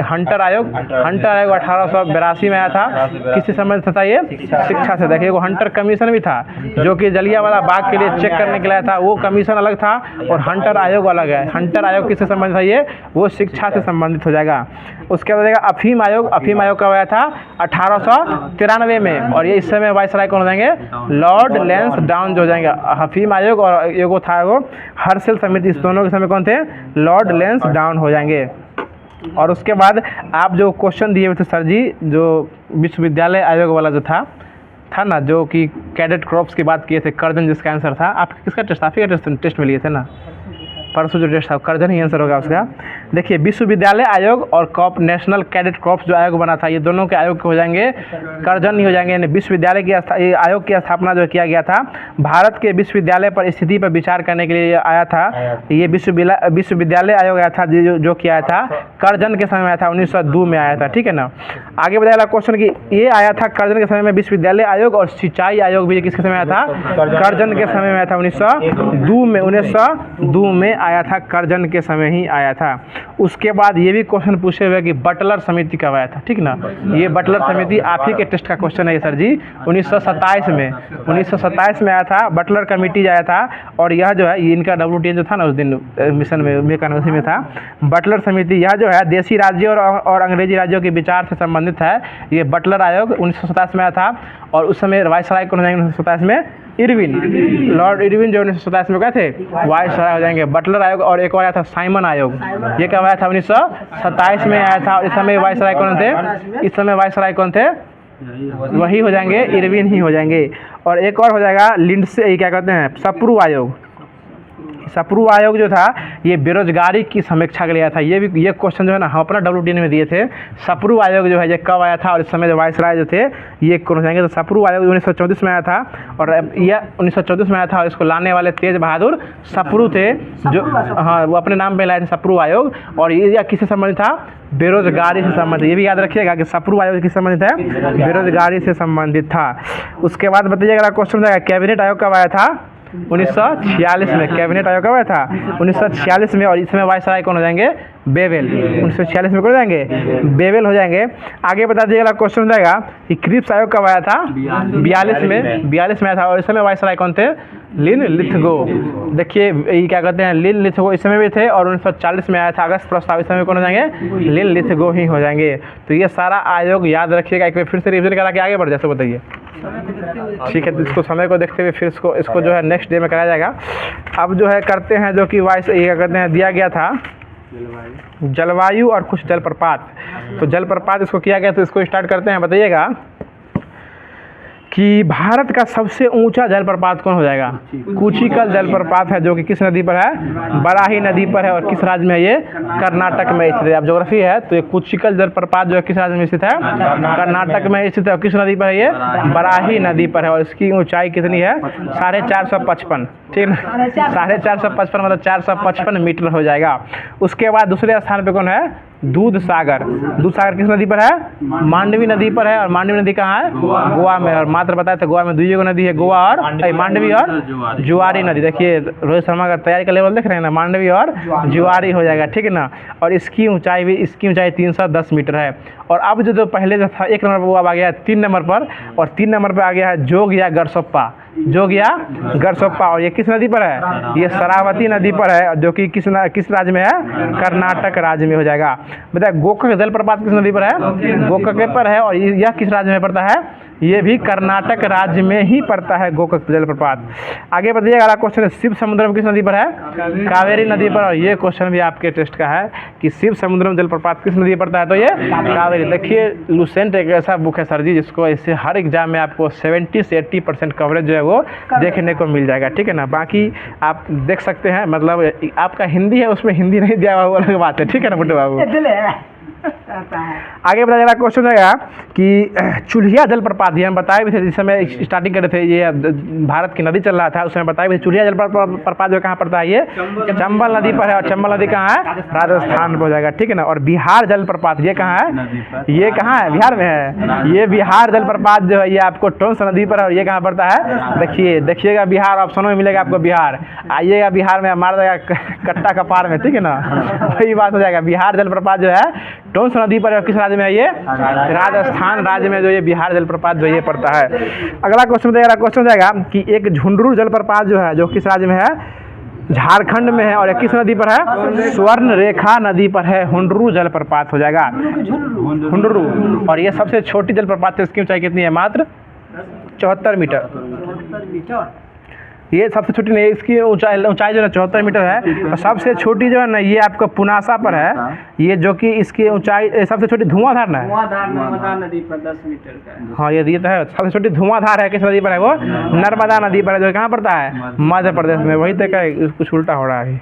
हंटर आयोग। हंटर आयोग 1882 में आया था। किससे संबंधित था? ये शिक्षा से। देखिए हंटर कमीशन कमीशन भी था जो कि जलियांवाला बाग के लिए चेक करने के लिए था, वो कमीशन अलग था और हंटर आयोग अलग है। हंटर आयोग किससे संबंधित है, ये वो शिक्षा से संबंधित हो जाएगा। उसके बाद जाएगा अफीम आयोग। अफीम आयोग कब आया था, 1893 में, और ये इस समय वाइसराय कौन हो जाएंगे, लॉर्ड लैंसडाउन जो हो जाएंगे। अफीम आयोग और एगो था वो हर्षल समिति, इस दोनों के समय कौन थे, लॉर्ड लैंसडाउन हो जाएंगे। और उसके बाद आप जो क्वेश्चन दिए हुए थे सर जी, जो विश्वविद्यालय आयोग वाला जो था ना, जो कि कैडेट क्रॉप्स की बात किए थे, कर्जन जिसका आंसर था, आप किसका टेस्ट, आप ही का टेस्ट में लिए थे ना, परसों जो टेस्ट था कर्जन ही आंसर होगा उसका। देखिए विश्वविद्यालय आयोग और कॉप नेशनल कैडेट क्रॉप्स जो आयोग बना था, ये दोनों के आयोग हो जाएंगे कर्जन ही हो जाएंगे। यानी विश्वविद्यालय की आयोग की स्थापना जो किया गया था, भारत के विश्वविद्यालय पर स्थिति पर विचार करने के लिए आया था। ये विश्वविद्यालय आयोग आया था जो कि आया था कर्जन के समय आया था, 1902 में आया था, ठीक है ना। आगे बताया क्वेश्चन कि ये आया था कर्जन के समय में विश्वविद्यालय आयोग, और सिंचाई आयोग भी किसके समय आया था, कर्जन के समय में आया था, 1902 में आया था, कर्जन के समय ही आया था। उसके बाद ये भी क्वेश्चन पूछे हुए कि बटलर समिति कब आया था, ठीक ना। ये बटलर समिति आप ही के टेस्ट का क्वेश्चन है सर जी, 1927 में आया था, बटलर कमेटी आया था। और यह जो है, ये इनका WTN जो था ना उस दिन मिशन में उसी में था, बटलर समिति। यह जो है देशी राज्यों और अंग्रेजी राज्यों के विचार से संबंधित है। ये बटलर आयोग 1927 में आया था, और उस समय वाइसराय कौन हो जाएंगे 1927 में, इरविन, लॉर्ड इरविन जो 1927 में गए थे वाइसराय हो जाएंगे। बटलर आयोग और एक और आया था साइमन आयोग, ये कब आया था, 1927 में आया था। और इस समय वाइसराय कौन थे, इस समय वाइसराय कौन थे, वही हो जाएंगे, इरविन ही हो जाएंगे। और एक और हो जाएगा लिंडसे, क्या कहते हैं, सप्रू आयोग। सप्रू आयोग जो था ये बेरोजगारी की समीक्षा के लिए आया था। ये क्वेश्चन जो है ना हम अपना WTN में दिए थे। सप्रू आयोग जो है ये कब आया था, और इस समय जो वाइसराय जो थे ये कौन जाएंगे, तो सप्रू आयोग 1934 में आया था, और यह 1934 में आया था। और इसको लाने वाले तेज बहादुर सप्रू थे, जो हाँ वो अपने नाम पे लाए थे सप्रू आयोग। और ये किससे संबंधित था, बेरोजगारी से संबंधित। ये भी याद रखिएगा कि सप्रू आयोग किससे संबंधित है, बेरोजगारी से संबंधित था। उसके बाद बताइएगा क्वेश्चन जाएगा कैबिनेट आयोग कब आया था, 1946 में। कैबिनेट आयोग कब आया था, 1946 में। और इसमें वाइसराय कौन हो जाएंगे, बेवेल, 1946 में कौन हो जाएंगे, बेवेल हो जाएंगे। आगे बता दीजिएगा क्वेश्चन हो जाएगा कि क्रिप्स आयोग कब आया था, 42 में आया था। और इस समय वाइसराय कौन थे, लिन लिथगो। देखिए ये क्या कहते हैं, लिन लिथगो इस समय भी थे, और 1940 में आया था अगस्त प्रस्ताव, इस समय कौन हो जाएंगे, लिन लिथगो ही हो जाएंगे। तो ये सारा आयोग याद रखिएगा, एक बार फिर से रिविजन करा के आगे बढ़ जाए, बताइए, ठीक है। तो इसको समय को देखते हुए फिर इसको जो है नेक्स्ट डे में कराया जाएगा। अब जो है करते हैं जो कि वाइस ये कहते हैं दिया गया था जलवायु और कुछ जलप्रपात। तो जलप्रपात इसको किया गया, तो इसको स्टार्ट करते हैं। बताइएगा कि भारत का सबसे ऊंचा जलप्रपात कौन हो जाएगा, कुचिकल जलप्रपात है, जो कि किस नदी पर है, बराही नदी पर है। और किस राज्य में है, ये कर्नाटक में स्थित है। अब ज्योग्राफी है तो ये कुचिकल जलप्रपात जो है किस राज्य में स्थित है, कर्नाटक में स्थित है। और किस नदी पर है, ये बराही नदी पर है। और इसकी ऊंचाई कितनी है, 455, ठीक है, 455 मतलब 455 मीटर हो जाएगा। उसके बाद दूसरे स्थान पे कौन है, दूध सागर। दूध सागर किस नदी पर है, मांडवी नदी पर है। और मांडवी नदी कहाँ है, गोवा में। और मात्र बताया था गोवा में दुई नदी है, गोवा और मांडवी और जुआरी नदी। देखिए रोहित शर्मा का तैयारी का लेवल देख रहे हैं ना, मांडवी और जुआरी हो जाएगा, ठीक है ना। और इसकी ऊंचाई 310 मीटर है। और अब जो पहले जो था 1 नंबर पर, वो अब आ गया है 3 नंबर पर। और 3 नंबर पर आ गया है जोग या गरसोप्पा। और ये किस नदी पर है, ये शरावती नदी पर है, जो कि किस राज्य में है, कर्नाटक राज्य में हो जाएगा। बताए गोकाक जलप्रपात किस नदी पर है, गोकाक पर है। और यह किस राज्य में पड़ता है, ये भी कर्नाटक राज्य में ही पड़ता है गोकाक जलप्रपात। आगे बताइए अगला क्वेश्चन है शिव समुद्रम किस नदी पर है, कावेरी नदी पर। और ये क्वेश्चन भी आपके टेस्ट का है कि शिव समुद्रम जलप्रपात किस नदी पर पड़ता है, तो ये कावेरी। देखिए लुसेंट एक ऐसा बुक है सर जी, जिसको इससे हर एग्जाम में आपको 70 से 80% कवरेज जो है वो देखने को मिल जाएगा, ठीक है ना। बाकी आप देख सकते हैं, मतलब आपका हिंदी है उसमें हिंदी नहीं दिया हुआ वो अलग बात है, ठीक है ना बुड्ढे बाबू। आगे बताया जा रहा क्वेश्चन रहेगा कि चुल्हिया जलप्रपात, ये हम बताए भी थे जिस समय स्टार्टिंग करे थे, ये भारत की नदी चल रहा था उस समय बताए भी। चुल्हिया जलप्रपात जो कहाँ पड़ता है, ये चंबल नदी पर है। और चंबल नदी कहाँ है, राजस्थान पर हो जाएगा, ठीक है ना। और बिहार जलप्रपात ये कहाँ है, ये कहाँ है, बिहार में है। ये बिहार जलप्रपात जो है ये आपको टोंस नदी पर है। और ये कहाँ पड़ता है, देखिएगा बिहार ऑप्शनों में मिलेगा आपको बिहार। आइएगा बिहार में मार देगा कट्टा कपार में, ठीक है ना, वही बात हो जाएगा। बिहार जलप्रपात जो है टोंस नदी पर किस राज्य में है ये? राजस्थान राज्य में जो ये बिहार जलप्रपात जो ये पड़ता है। अगला क्वेश्चन हो जाएगा कि एक झुंझुनू जलप्रपात जो है जो किस राज्य में है? झारखंड में है। और किस नदी पर है? स्वर्ण रेखा नदी पर है हुंडरू जलप्रपात हो जाएगा, हुंडरू। और ये सबसे छोटी जलप्रपात है, इसकी ऊंचाई कितनी है? मात्र 74 मीटर। ये सबसे छोटी नहीं, इसकी ऊंचाई जो है 74 मीटर है। और सबसे छोटी जो है ना ये आपका पुनासा पर है, ये जो कि इसकी ऊंचाई सबसे छोटी धुआंधार ना है, नर्मदा नदी पर 10 मीटर का है। हाँ ये तो है। सबसे छोटी धुआंधार है किस नदी पर है? वो नर्मदा नदी पर है, जो कहाँ पड़ता है? मध्य प्रदेश में। वही तक है, कुछ उल्टा हो रहा है।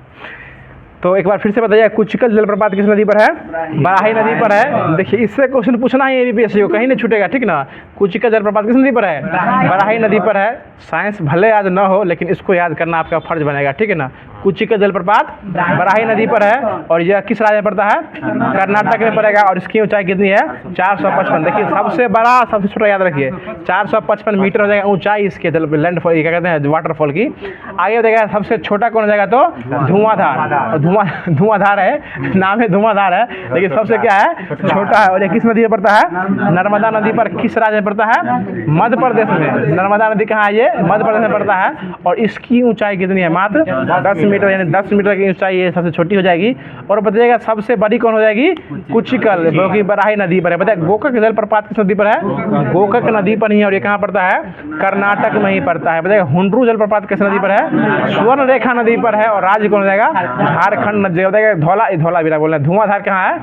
तो एक बार फिर से बताइए, कुचिकल जलप्रपात किस नदी पर है? बराही नदी पर है। देखिए इससे क्वेश्चन पूछना ही ABPSC को, कहीं नहीं छूटेगा, ठीक ना। कुचिकल जलप्रपात किस नदी पर है? बराही नदी पर है। साइंस भले आज न हो लेकिन इसको याद करना आपका फर्ज बनेगा, ठीक है ना। कुचिकल जलप्रपात बराही नदी पर है और यह किस राज्य में पड़ता है? कर्नाटक में पड़ेगा। और इसकी ऊंचाई कितनी है? 455। देखिए सबसे बड़ा सबसे छोटा याद रखिए, 455 मीटर हो जाएगा ऊंचाई इसके लैंडफॉल, क्या कहते हैं, वाटरफॉल की। आगे बताएगा सबसे छोटा कौन हो जाएगा? तो धुआंधार। धुआंधार है, नाम है धुआंधार है, लेकिन सबसे क्या है? छोटा है। और ये किस नदी में पड़ता है? नर्मदा नदी पर। किस राज्य में पड़ता है? मध्य प्रदेश में। नर्मदा नदी कहाँ है? ये मध्य प्रदेश में पड़ता है। और इसकी ऊंचाई कितनी है? मात्र 10 मीटर, यानी 10 मीटर की ऊंचाई ये सबसे छोटी हो जाएगी। और बताइएगा सबसे बड़ी कौन हो जाएगी? कुचिकल, जो कि बराही नदी पर है। बताइए गोकक जलप्रपात किस नदी पर है? गोकक नदी पर ही है। और ये कहाँ पड़ता है? कर्नाटक में ही पड़ता है। बताइए हुंडरू जलप्रपात किस नदी पर है? स्वर्ण रेखा नदी पर है। और राज्य कौन हो जाएगा? झारखंड नदी। बताइएगा धौला भी बोल रहे हैं। धुआंधार कहाँ है?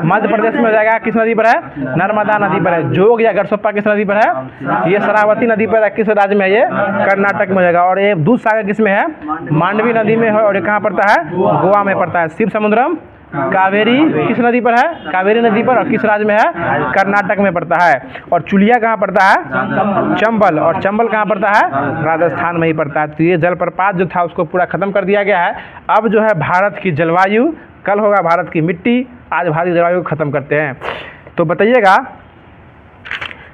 मध्य प्रदेश में हो जाएगा। किस नदी पर है? नर्मदा नदी पर है। जोग या गरसोप्पा किस नदी पर है? ये शरावती नदी पर है। किस राज्य में है? ये कर्नाटक में हो जाएगा। और ये दूध सागर किस में है? मांडवी नदी में है। और ये कहाँ पड़ता है? गोवा में पड़ता है। शिव समुद्रम कावेरी किस नदी पर है? कावेरी नदी पर। और किस राज्य में है? कर्नाटक में पड़ता है। और चुलिया कहाँ पड़ता है? चंबल। और चंबल कहाँ पड़ता है? राजस्थान में ही पड़ता है। तो ये जलप्रपात जो था उसको पूरा खत्म कर दिया गया है। अब जो है भारत की जलवायु, कल होगा भारत की मिट्टी, आज भारत की जलवायु को खत्म करते हैं। तो बताइएगा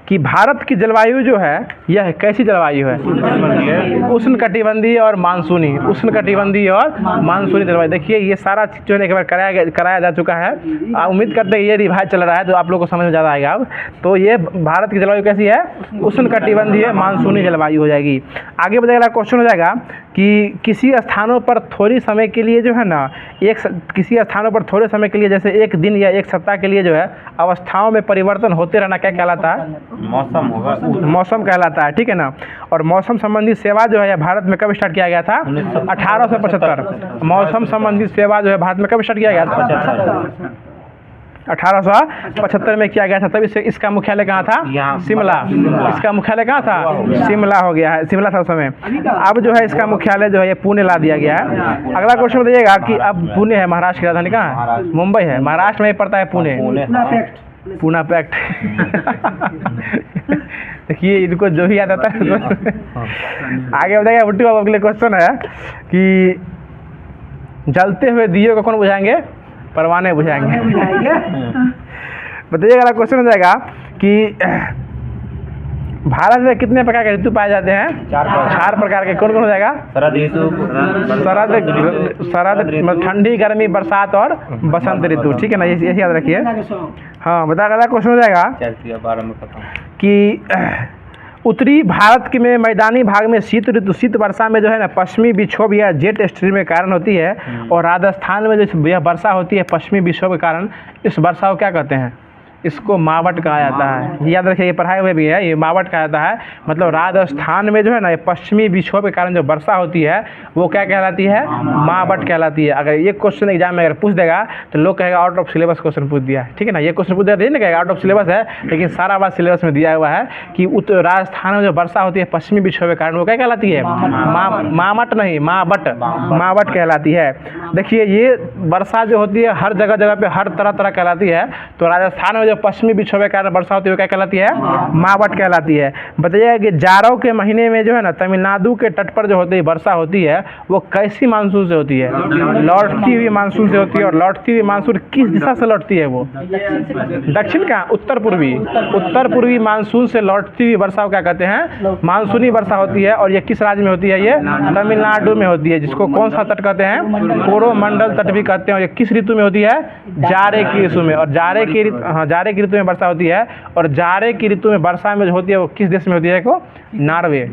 कि भारत की जलवायु जो है यह कैसी जलवायु है? उष्णकटिबंधीय और मानसूनी। उष्णकटिबंधीय और मानसूनी जलवायु। देखिए ये सारा चीज़ जो है एक बार कराया जा चुका है। उम्मीद करते हैं ये रिवाइज चल रहा है तो आप लोगों को समझ में ज़्यादा आएगा अब। तो ये भारत की जलवायु कैसी है? उष्णकटिबंधीय मानसूनी जलवायु हो जाएगी। आगे बताइएगा क्वेश्चन हो जाएगा कि किसी स्थानों पर थोड़ी समय के लिए जो है ना, किसी स्थानों पर थोड़े समय के लिए, जैसे एक दिन या एक सप्ताह के लिए जो है अवस्थाओं में परिवर्तन होते रहना क्या कहलाता है? मौसम होगा, मौसम कहलाता है, ठीक है ना। और मौसम संबंधी सेवा जो है भारत में कब स्टार्ट किया गया था? 1875। मौसम संबंधी सेवा जो है भारत में कब स्टार्ट किया गया था? 1875 में किया गया था। तब इसका मुख्यालय कहाँ था? शिमला। इसका मुख्यालय कहाँ था? शिमला हो गया है, शिमला था उस समय। अब जो है इसका मुख्यालय जो है ये पुणे ला दिया गया है। अगला क्वेश्चन बताइएगा कि अब पुणे है, महाराष्ट्र की राजधानी कहाँ है? मुंबई है। महाराष्ट्र में पड़ता है पुणे। पूना पैक्ट। देखिए इनको जो भी याद आता है। आगे बताइएगा बुट्टू बाबू, अगले क्वेश्चन है कि जलते हुए दिए को कौन बुझाएंगे? परवाने बुझाएंगे। बताइएगा अगला क्वेश्चन हो जाएगा कि भारत में कितने प्रकार के ऋतु पाए जाते हैं? 4 प्रकार के। कौन कौन हो जाएगा? शरद, ठंडी, गर्मी, बरसात और बसंत ऋतु, ठीक है ना। ये याद रखिए। हाँ बताइएगा अगला क्वेश्चन हो जाएगा कि उत्तरी भारत के में मैदानी भाग में शीत वर्षा में जो है ना पश्चिमी विक्षोभ या जेट स्ट्रीम के कारण होती है। और राजस्थान में जो यह वर्षा होती है पश्चिमी विक्षोभ के कारण, इस वर्षा को क्या कहते हैं? इसको मावट कहा जाता है। याद रखिए, ये पढ़ाए हुए भी है, ये मावट कहा जाता है। मतलब राजस्थान में जो है ना ये पश्चिमी विक्षोभ के कारण जो वर्षा होती है वो क्या कहलाती है? मावट कहलाती है। अगर ये क्वेश्चन एग्जाम में अगर पूछ देगा तो लोग कहेगा आउट ऑफ सिलेबस क्वेश्चन पूछ दिया, ठीक है ना। ये क्वेश्चन पूछ दिया, नहीं कहेगा आउट ऑफ सिलेबस है, लेकिन सारा बात सिलेबस में दिया हुआ है कि राजस्थान में जो वर्षा होती है पश्चिमी विक्षोभ के कारण वो क्या कहलाती है? मावट नहीं, मावट कहलाती है। देखिए ये वर्षा जो होती है हर जगह पे हर तरह कहलाती है। तो राजस्थान में जो पश्चिमी विक्षोभ के कारण वर्षा होती है वो क्या कहलाती है? मावट कहलाती है। बताइएगा कि जाड़ों के महीने में जो है ना तमिलनाडु के तट पर जो होती है वर्षा होती है वो कैसी मानसून से होती है? लौटती हुई मानसून से होती है। और लौटती हुई मानसून किस दिशा से लौटती है? वो दक्षिण का उत्तर पूर्वी मानसून से लौटती हुई वर्षा को क्या कहते हैं? मानसूनी वर्षा होती है। और ये किस राज्य में होती है? ये तमिलनाडु में होती है, जिसको कौन सा तट कहते हैं? कोरोमंडल तट भी कहते हैं। और ये किस ऋतु में होती है? जाड़े की ऋतु में। और जाड़े की ऋतु में वर्षा होती है। और जाड़े की ऋतु में वर्षा में जो होती है वो किस देश में होती है? को नॉर्वे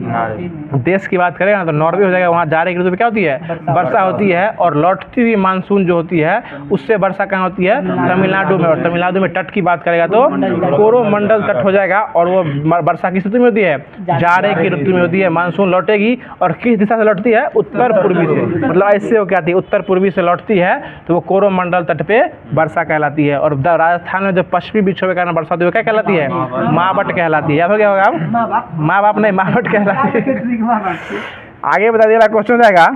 देश की बात करें ना तो नॉर्वे हो जाएगा। वहाँ जाड़े की ऋतु में क्या होती है? वर्षा होती है। और लौटती हुई मानसून जो होती है उससे वर्षा कहाँ होती है? तमिलनाडु में। और तमिलनाडु में तट की बात करेगा तो कोरोमंडल तट हो जाएगा। और वो वर्षा किस ऋतु में होती है? जाड़े की ऋतु में होती है। मानसून लौटेगी और किस दिशा से लौटती है? उत्तर पूर्वी से। मतलब ऐसे हो क्या आती है? उत्तर पूर्वी से लौटती है तो वो कोरोमंडल तट पे वर्षा कहलाती है। और राजस्थान में जो पश्चिमी विक्षोभ के कारण वर्षा होती है वो क्या कहलाती है? मावट कहलाती है। याद हो गया होगा? अब माँ बाप नहीं, मावट कहलाती है। आगे बता दिया क्वेश्चन जाएगा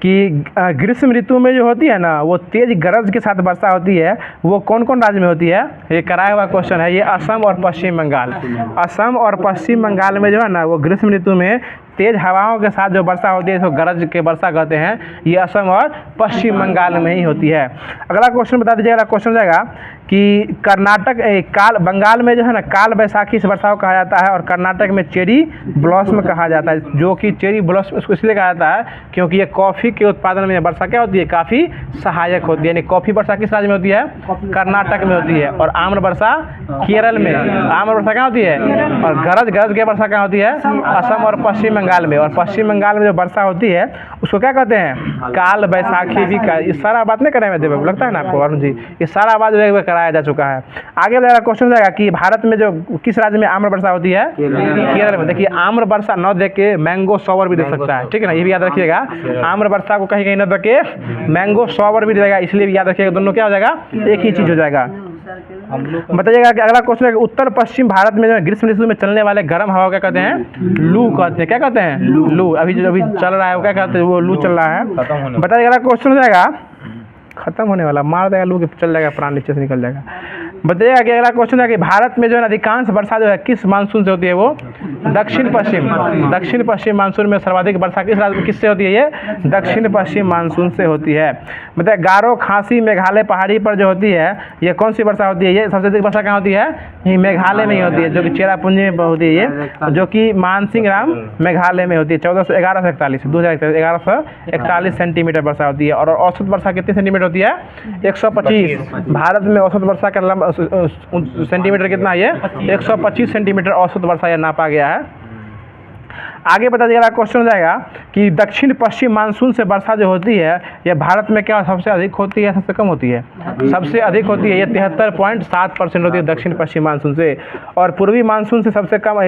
कि ग्रीष्म ऋतु में जो होती है ना वो तेज गरज के साथ वर्षा होती है, वो कौन कौन राज्य में होती है? ये कराया हुआ क्वेश्चन है। ये असम और पश्चिम बंगाल। असम और पश्चिम बंगाल में जो है ना वो ग्रीष्म ऋतु में तेज हवाओं के साथ जो वर्षा होती है इसको गरज के वर्षा कहते हैं। ये असम और पश्चिम बंगाल में ही होती है। अगला क्वेश्चन बता दीजिएगा। क्वेश्चन जाएगा कि कर्नाटक बंगाल में जो है ना काल बैसाखी से वर्षा को कहा जाता है। और कर्नाटक में चेरी ब्लॉसम कहा जाता है, जो कि चेरी ब्लॉसम इसको इसलिए कहा जाता है क्योंकि ये कॉफ़ी के उत्पादन में वर्षा क्या होती है? काफ़ी सहायक होती है। यानी कॉफ़ी वर्षा किस राज्य में होती है? कर्नाटक में होती है। और आम्र वर्षा केरल में। आम्र वर्षा क्या होती है? और गरज की वर्षा क्या होती है? असम और पश्चिम बंगाल में। और पश्चिम बंगाल में जो वर्षा होती है उसको क्या कहते हैं? काल बैसाखी भी का। ये सारा बात नहीं करें देवे लगता है ना आपको अरुण जी? ये सारा बात जो कराया जा चुका है। आगे बढ़ेगा क्वेश्चन जाएगा कि भारत में जो किस राज्य में आम्र वर्षा होती है? केरल में। देखिए आम्र वर्षा न देख के मैंगो शॉवर भी दे सकता है, ठीक है ना? ये भी याद रखिएगा। आम्र वर्षा को कहीं न देख के मैंगो शॉवर भी देगा, इसलिए भी याद रखिएगा। दोनों क्या हो जाएगा? एक ही चीज हो जाएगा। बताइएगा कि अगला क्वेश्चन है कि उत्तर पश्चिम भारत में जो ग्रीष्म ऋतु में चलने वाले गर्म हवा क्या कहते हैं? लू कहते हैं। क्या कहते हैं? लू। अभी चल रहा है वो क्या कहते हैं? वो लू चल रहा है। बताइएगा अगला क्वेश्चन हो जाएगा खत्म होने वाला, मार देगा लू के चल जाएगा, प्राण नीचे से निकल जाएगा। बताइएगा कि अगला क्वेश्चन है कि भारत में जो है अधिकांश वर्षा जो है किस मानसून से होती है? वो दक्षिण पश्चिम मानसून में सर्वाधिक वर्षा किससे होती है? ये दक्षिण पश्चिम मानसून से होती है। बताइए गारो खासी मेघालय पहाड़ी पर जो होती है ये कौन सी वर्षा होती है? ये सबसे अधिक वर्षा कहाँ होती है? ये मेघालय में ही होती है, जो कि चेरापूंजी में होती है। ये जो कि मानसिंह राम मेघालय में होती है। 1141 सेंटीमीटर वर्षा होती है। और औसत वर्षा कितनी सेंटीमीटर होती है? 125। भारत में औसत वर्षा का लंबा सेंटीमीटर कितना है? 125 सेंटीमीटर औसत वर्षा यह नापा गया है। आगे बता दिया क्वेश्चन हो जाएगा कि दक्षिण पश्चिम मानसून से वर्षा जो होती है यह भारत में क्या सबसे अधिक होती है सबसे कम होती है? सबसे अधिक होती है। ये 73.7% होती है दक्षिण पश्चिम मानसून से। और पूर्वी मानसून से सबसे कम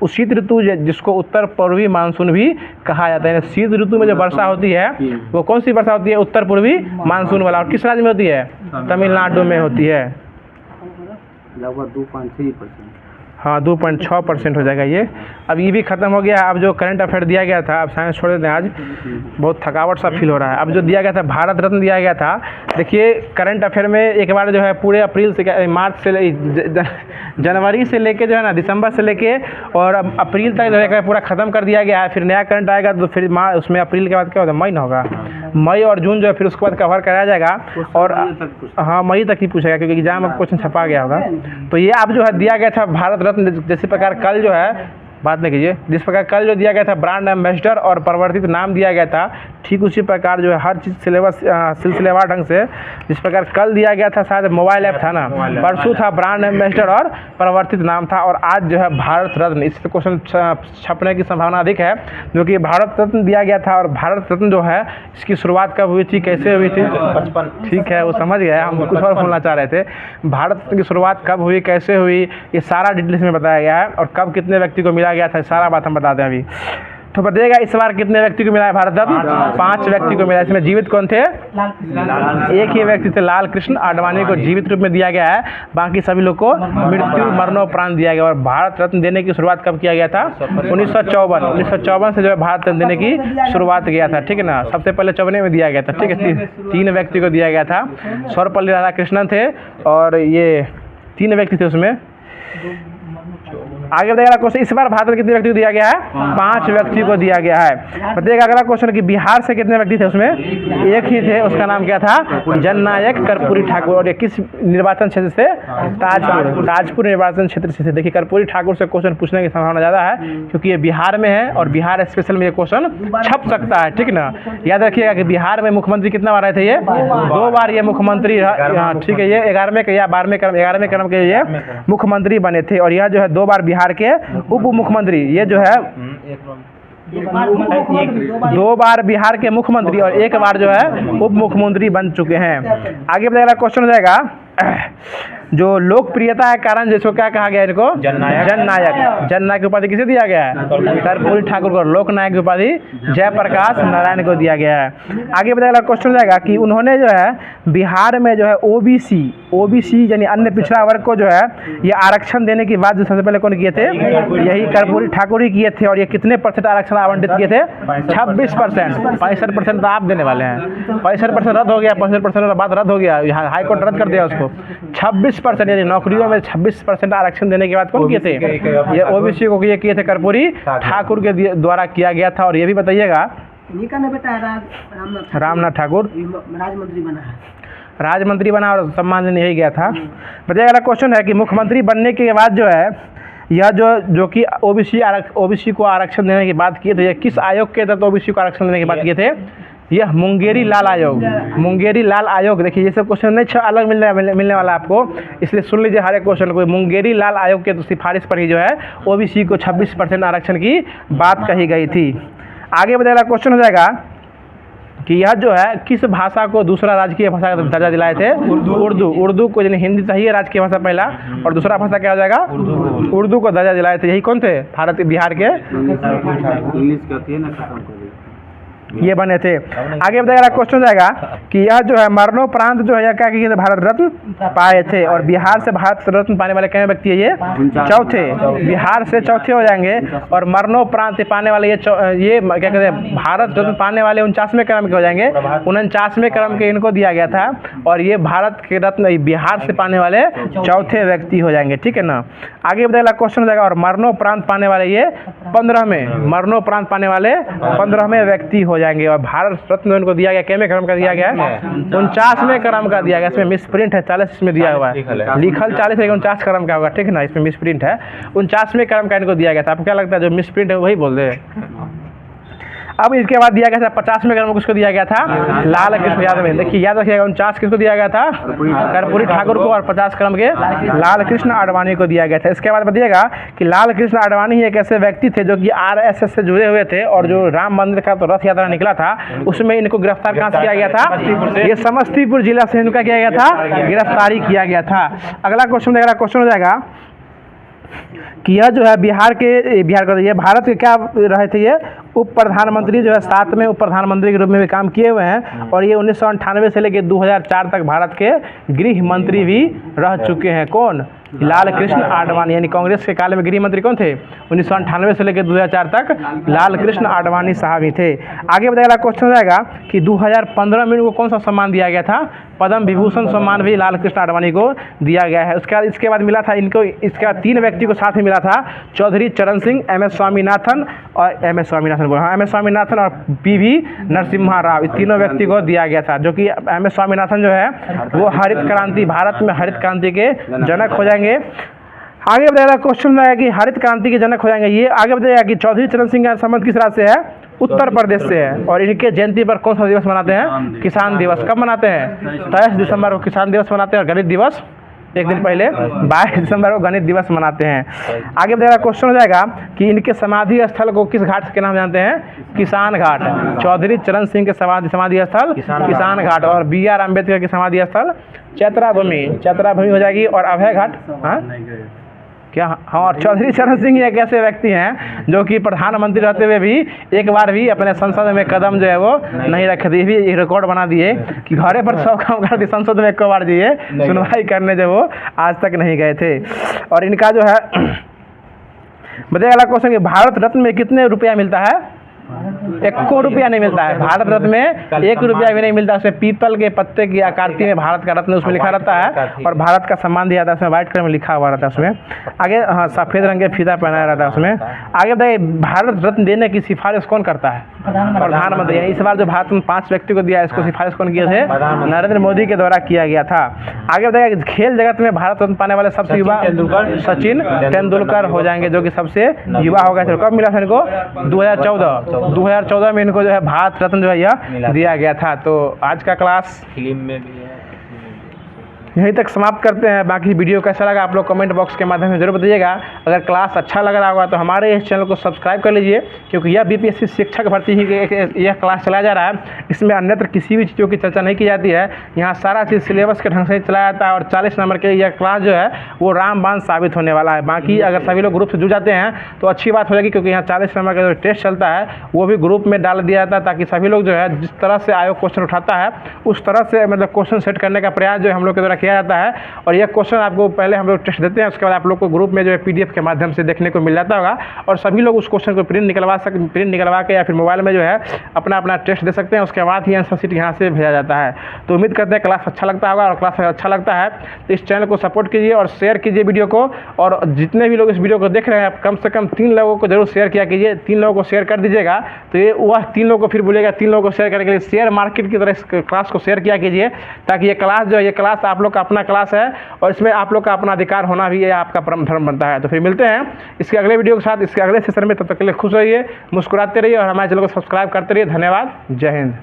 शीत ऋतु जिसको उत्तर पूर्वी मानसून भी कहा जाता है। शीत ऋतु में जो वर्षा होती है वो कौन सी वर्षा होती है? उत्तर पूर्वी मानसून वाला। और किस राज्य में होती है? तमिलनाडु में होती है। लगभग 2.3%। हाँ 2.6% हो जाएगा ये। अब ये भी खत्म हो गया। अब जो करंट अफेयर दिया गया था, अब साइंस छोड़ देते हैं, आज बहुत थकावट सा फील हो रहा है। अब जो दिया गया था भारत रत्न दिया गया था। देखिए करंट अफेयर में एक बार जो है पूरे अप्रैल से मार्च से जनवरी से लेके जो है ना दिसंबर से लेके और अप्रैल तक जो है पूरा ख़त्म कर दिया गया है। फिर नया करंट आएगा तो फिर उसमें अप्रैल के बाद क्या होता है? मई ना होगा, मई और जून जो है फिर उसके बाद कवर कराया जाएगा। और हाँ मई तक ही पूछेगा क्योंकि एग्जाम में क्वेश्चन छपा गया होगा। तो ये अब जो है दिया गया था भारत रत्न, जैसे प्रकार कल जो है बात नहीं कीजिए, जिस प्रकार कल जो दिया गया था ब्रांड एम्बेसडर और परिवर्तित नाम दिया गया था, ठीक उसी प्रकार जो है हर चीज़ सिलेबस सिलसिलेवार ढंग से जिस प्रकार कल दिया गया था, शायद मोबाइल ऐप था ना, परसों था ब्रांड एम्बेसडर और परिवर्तित नाम था, और आज जो है भारत रत्न। इस पर क्वेश्चन छपने की संभावना अधिक है, जो कि भारत रत्न दिया गया था। और भारत रत्न जो है इसकी शुरुआत कब हुई थी, कैसे हुई थी? 55। ठीक है, वो समझ गया। हम कुछ और बोलना चाह रहे थे। भारत रत्न की शुरुआत कब हुई, कैसे हुई, ये सारा डिटेल्स में बताया गया है। और कब कितने व्यक्ति को मिला गया था, सारा बात हम बताते हैं अभी। तो बताइएगा इस बार कितने व्यक्ति को मिला है भारत रत्न? 5 व्यक्ति को मिला। इसमें जीवित कौन थे? एक ही व्यक्ति थे, लाल कृष्ण आडवाणी को जीवित रूप में दिया गया है। बाकी सभी लोग को मृत्यु मरणोपरांत दिया गया। और भारत रत्न देने की शुरुआत कब किया गया था? 1954 से जो है भारत रत्न देने की शुरुआत किया था। ठीक है ना, सबसे पहले 54 में दिया गया था। ठीक है, 3 व्यक्ति को दिया गया था। सर्वपल्ली राधाकृष्णन थे और ये 3 व्यक्ति थे उसमें। आगे बताइए अगला क्वेश्चन, इस बार भारत में कितने व्यक्ति को दिया गया है? 5 व्यक्ति को दिया गया है। बताइएगा अगला क्वेश्चन कि बिहार से कितने व्यक्ति थे उसमें? एक ही थे, उसका नाम क्या था? जननायक कर्पूरी ठाकुर। और ये किस निर्वाचन क्षेत्र से? ताजपुर निर्वाचन क्षेत्र से। देखिए कर्पूरी ठाकुर से क्वेश्चन पूछने की संभावना ज़्यादा है क्योंकि ये बिहार में है और बिहार स्पेशल में ये क्वेश्चन छप सकता है, ठीक ना। याद रखिएगा कि बिहार में मुख्यमंत्री कितना बार रहे थे? ये 2 बार ये मुख्यमंत्री, ठीक है। ये 11वें या 12वें क्रम, 11वें क्रम के ये मुख्यमंत्री बने थे। और यह जो है 2 बार बिहार के उप मुख्यमंत्री, ये जो है 2 बार बिहार के मुख्यमंत्री और 1 बार जो है उप मुख्यमंत्री बन चुके हैं। आगे बताइएगा क्वेश्चन हो जाएगा, जो लोकप्रियता है कारण जिसको क्या कहा गया है? इनको जननायक। जननायक की उपाधि किसे दिया गया है? कर्पूरी ठाकुर को। लोकनायक की उपाधि जयप्रकाश नारायण को दिया गया है। आगे बताइएगा क्वेश्चन जाएगा कि उन्होंने जो है बिहार में जो है ओबीसी यानी अन्य पिछड़ा वर्ग को जो है ये आरक्षण देने की बात जो सबसे पहले कौन किए थे? यही कर्पूरी ठाकुर ही किए थे। और ये कितने % आरक्षण आवंटित किए थे? 26%। 65% तो आप देने वाले हैं। 65% रद्द हो गया, 65% बाद रद्द हो गया, हाईकोर्ट रद्द कर दिया उसको। 26% यानी नौकरियों में 26% आरक्षण देने की बात कौन किए थे? ये ओबीसी को ये किए थे, कर्पूरी ठाकुर के द्वारा किया गया था। और ये भी बताइएगा बेटा रामनाथ ठाकुर राजमंत्री बना है, राजमंत्री बना और सम्मान देने यही गया था। बताइए अगला क्वेश्चन है कि मुख्यमंत्री बनने के बाद जो है यह जो कि ओबीसी को आरक्षण देने की बात किए थे, ये किस आयोग के तहत ओबीसी को आरक्षण देने की बात किए थे? यह मुंगेरी लाल आयोग। मुंगेरी लाल आयोग। देखिए ये सब क्वेश्चन नहीं अलग मिलने वाला आपको, इसलिए सुन लीजिए हर एक क्वेश्चन को। मुंगेरी लाल आयोग के सिफारिश पर ही जो है ओबीसी को 26% आरक्षण की बात कही गई थी। आगे बताइएगा क्वेश्चन हो जाएगा कि यह जो है किस भाषा को दूसरा राजकीय भाषा का दर्जा दिलाए थे? उर्दू को, यानी हिंदी चाहिए राजकीय भाषा पहला, और दूसरा भाषा क्या हो जाएगा? उर्दू को दर्जा दिलाए थे। यही कौन थे? बिहार के ये बने थे। आगे बताइएगा क्वेश्चन जाएगा कि यह जो है मरणोपरांत जो है क्या किए थे? भारत रत्न पाए थे। और बिहार से भारत रत्न पाने वाले कितने व्यक्ति है? ये चौथे। बिहार से चौथे हो जाएंगे। और मरणोपरांत पाने वाले ये क्या कहते हैं? भारत रत्न पाने वाले 49वें क्रम के हो जाएंगे। 49वें क्रम के इनको दिया गया था। और ये भारत के रत्न बिहार से पाने वाले चौथे व्यक्ति हो जाएंगे, ठीक है ना। आगे बताइएगा क्वेश्चन हो जाएगा और मरणोपरांत पाने वाले ये 15वें, मरणोपरांत पाने वाले 15वें व्यक्ति हो जाएंगे। और भारत रत्न इनको दिया गया कितने क्रम का दिया गया? 49वें क्रम का दिया गया। इसमें मिस प्रिंट है, 40 इसमें दिया हुआ है, लिखल 40 है, 49 क्रम का होगा, ठीक है ना। इसमें मिस प्रिंट है, 49वें क्रम का इनको दिया गया था। आपको क्या लगता है जो मिस प्रिंट है वही बोल दे? अब इसके बाद दिया गया था 50वें क्रम को किसको दिया गया था? लाल कृष्ण यादव में। देखिए याद रखिएगा 49 किसको दिया गया था? कर्पूरी ठाकुर को। और 50 क्रम के लाल कृष्ण आडवाणी को दिया गया था। इसके बाद बताइएगा कि लाल कृष्ण आडवाणी ही एक ऐसे व्यक्ति थे जो कि RSS से जुड़े हुए थे। और जो राम मंदिर का तो रथ यात्रा निकला था उसमें इनको गिरफ्तार कहाँ से किया गया था? ये समस्तीपुर जिला से इनका किया गया था, गिरफ्तारी किया गया था। अगला क्वेश्चन हो जाएगा कि यह जो है बिहार का ये भारत के क्या रहे थे? ये उप प्रधानमंत्री जो है 7वें उप प्रधानमंत्री के रूप में भी काम किए हुए हैं। और ये 1998 से लेकर 2004 तक भारत के गृह मंत्री भी रह चुके हैं। कौन? लाल कृष्ण आडवाणी। यानी कांग्रेस के काल में गृह मंत्री कौन थे? 1998 से लेकर 2004 तक लाल कृष्ण आडवाणी साहब ही थे। आगे बताइएगा क्वेश्चन हो जाएगा कि 2015 में इनको कौन सा सम्मान दिया गया था? पद्म विभूषण सम्मान भी लाल कृष्ण आडवाणी को दिया गया है। इसके बाद मिला था इनको, इसके बाद 3 व्यक्ति को साथ ही मिला था, चौधरी चरण सिंह, MS स्वामीनाथन और MS स्वामीनाथन और PV नरसिम्हा राव। इस तीनों व्यक्ति को दिया गया था। जो कि MS स्वामीनाथन जो है वो हरित क्रांति, भारत में हरित क्रांति के जनक हो जाएंगे। आगे बताइएगा क्वेश्चन आया कि हरित क्रांति के जनक हो जाएंगे ये। आगे बताइएगा कि चौधरी चरण सिंह का संबंध किस राज्य से है? उत्तर प्रदेश से है। और इनके जयंती पर कौन सा दिवस मनाते हैं? किसान दिवस। कब मनाते हैं? 23 दिसंबर को किसान दिवस मनाते हैं। और गणित दिवस एक दिन पहले 22 दिसंबर को गणित दिवस मनाते हैं। आगे बताइएगा क्वेश्चन हो जाएगा कि इनके समाधि स्थल को किस घाट के नाम जानते हैं? किसान घाट। चौधरी चरण सिंह के समाधि स्थल किसान घाट। और BR अम्बेडकर की समाधि स्थल चैत्रा भूमि हो जाएगी। और अभय घाट क्या? हाँ। और चौधरी चरण सिंह एक ऐसे व्यक्ति हैं जो कि प्रधानमंत्री रहते हुए भी एक बार भी अपने संसद में कदम जो है वो नहीं रखे थे। ये भी एक रिकॉर्ड बना दिए कि घरे पर सब काम कर दिए, संसद में एक बार दिए सुनवाई करने जो वो आज तक नहीं गए थे। और इनका जो है बताइए अगला क्वेश्चन कि भारत रत्न में कितने रुपया मिलता है? 1 रुपया नहीं मिलता है। भारत रत्न में 1 रुपया भी नहीं मिलता। उसमें पीपल के पत्ते की आकृति में भारत का रत्न उसमें लिखा रहता है और भारत का सम्मान दिया जाता है। उसमें व्हाइट कलर में लिखा हुआ रहता है। उसमें आगे हाँ सफ़ेद रंग के फीता पहनाया रहता है। उसमें आगे बताइए भारत रत्न देने की सिफारिश कौन करता है? प्रधानमंत्री। इस बार जो भारत में 5 व्यक्ति को दिया, इसको सिफारिश कौन किए थे? नरेंद्र मोदी के द्वारा किया गया था। आगे बताइए खेल जगत में भारत रत्न पाने वाले सबसे युवा सचिन तेंदुलकर हो जाएंगे, जो कि सबसे युवा हो गए थे। कब मिला था इनको? 2014 में इनको जो है भारत रत्न जो है यह दिया गया था। तो आज का क्लास फिल्म में भी है। यहीं तक समाप्त करते हैं। बाकी वीडियो कैसा लगा आप लोग कमेंट बॉक्स के माध्यम से जरूर बताइएगा। अगर क्लास अच्छा लग रहा होगा तो हमारे इस चैनल को सब्सक्राइब कर लीजिए, क्योंकि यह बीपीएससी शिक्षक भर्ती ही यह क्लास चलाया जा रहा है। इसमें अन्यत्र किसी भी चीज़ों की चर्चा नहीं की जाती है। यहाँ सारा चीज़ सिलेबस के ढंग से चलाया जाता है और 40 नंबर के यह क्लास जो है वो रामबाण साबित होने वाला है। बाकी अगर सभी लोग ग्रुप से जुड़ जाते हैं तो अच्छी बात हो जाएगी, क्योंकि यहाँ 40 नंबर का जो टेस्ट चलता है वो भी ग्रुप में डाल दिया जाता है, ताकि सभी लोग जो है जिस तरह से आयोग क्वेश्चन उठाता है उस तरह से मतलब क्वेश्चन सेट करने का प्रयास जो है हम लोग के द्वारा किया जाता है। और यह क्वेश्चन आपको पहले हम लोग टेस्ट देते हैं, उसके बाद आप लोग को ग्रुप में जो है पीडीएफ के माध्यम से देखने को मिल जाता होगा और सभी लोग उस क्वेश्चन को प्रिंट निकलवा के या फिर मोबाइल में जो है अपना टेस्ट दे सकते हैं। उसके बाद ही आंसर शीट यहाँ से भेजा जाता है। तो उम्मीद करते हैं क्लास अच्छा लगता होगा, और क्लास अच्छा लगता है तो इस चैनल को सपोर्ट कीजिए और शेयर कीजिए वीडियो को। और जितने भी लोग इस वीडियो को देख रहे हैं कम से कम 3 लोगों को जरूर शेयर किया कीजिए। 3 लोगों को शेयर कर दीजिएगा तो ये वह 3 लोगों को फिर बोलेगा 3 लोगों को शेयर करने के लिए शेयर मार्केट की तरह इस क्लास को शेयर किया कीजिए, ताकि ये क्लास जो है ये क्लास आप लोग का अपना क्लास है और इसमें आप लोग का अपना अधिकार होना भी है, आपका परम धर्म बनता है। तो फिर मिलते हैं इसके अगले वीडियो के साथ, इसके अगले सेशन में। तब तक के लिए खुश रहिए, मुस्कुराते रहिए और हमारे चैनल को सब्सक्राइब करते रहिए। धन्यवाद। जय हिंद।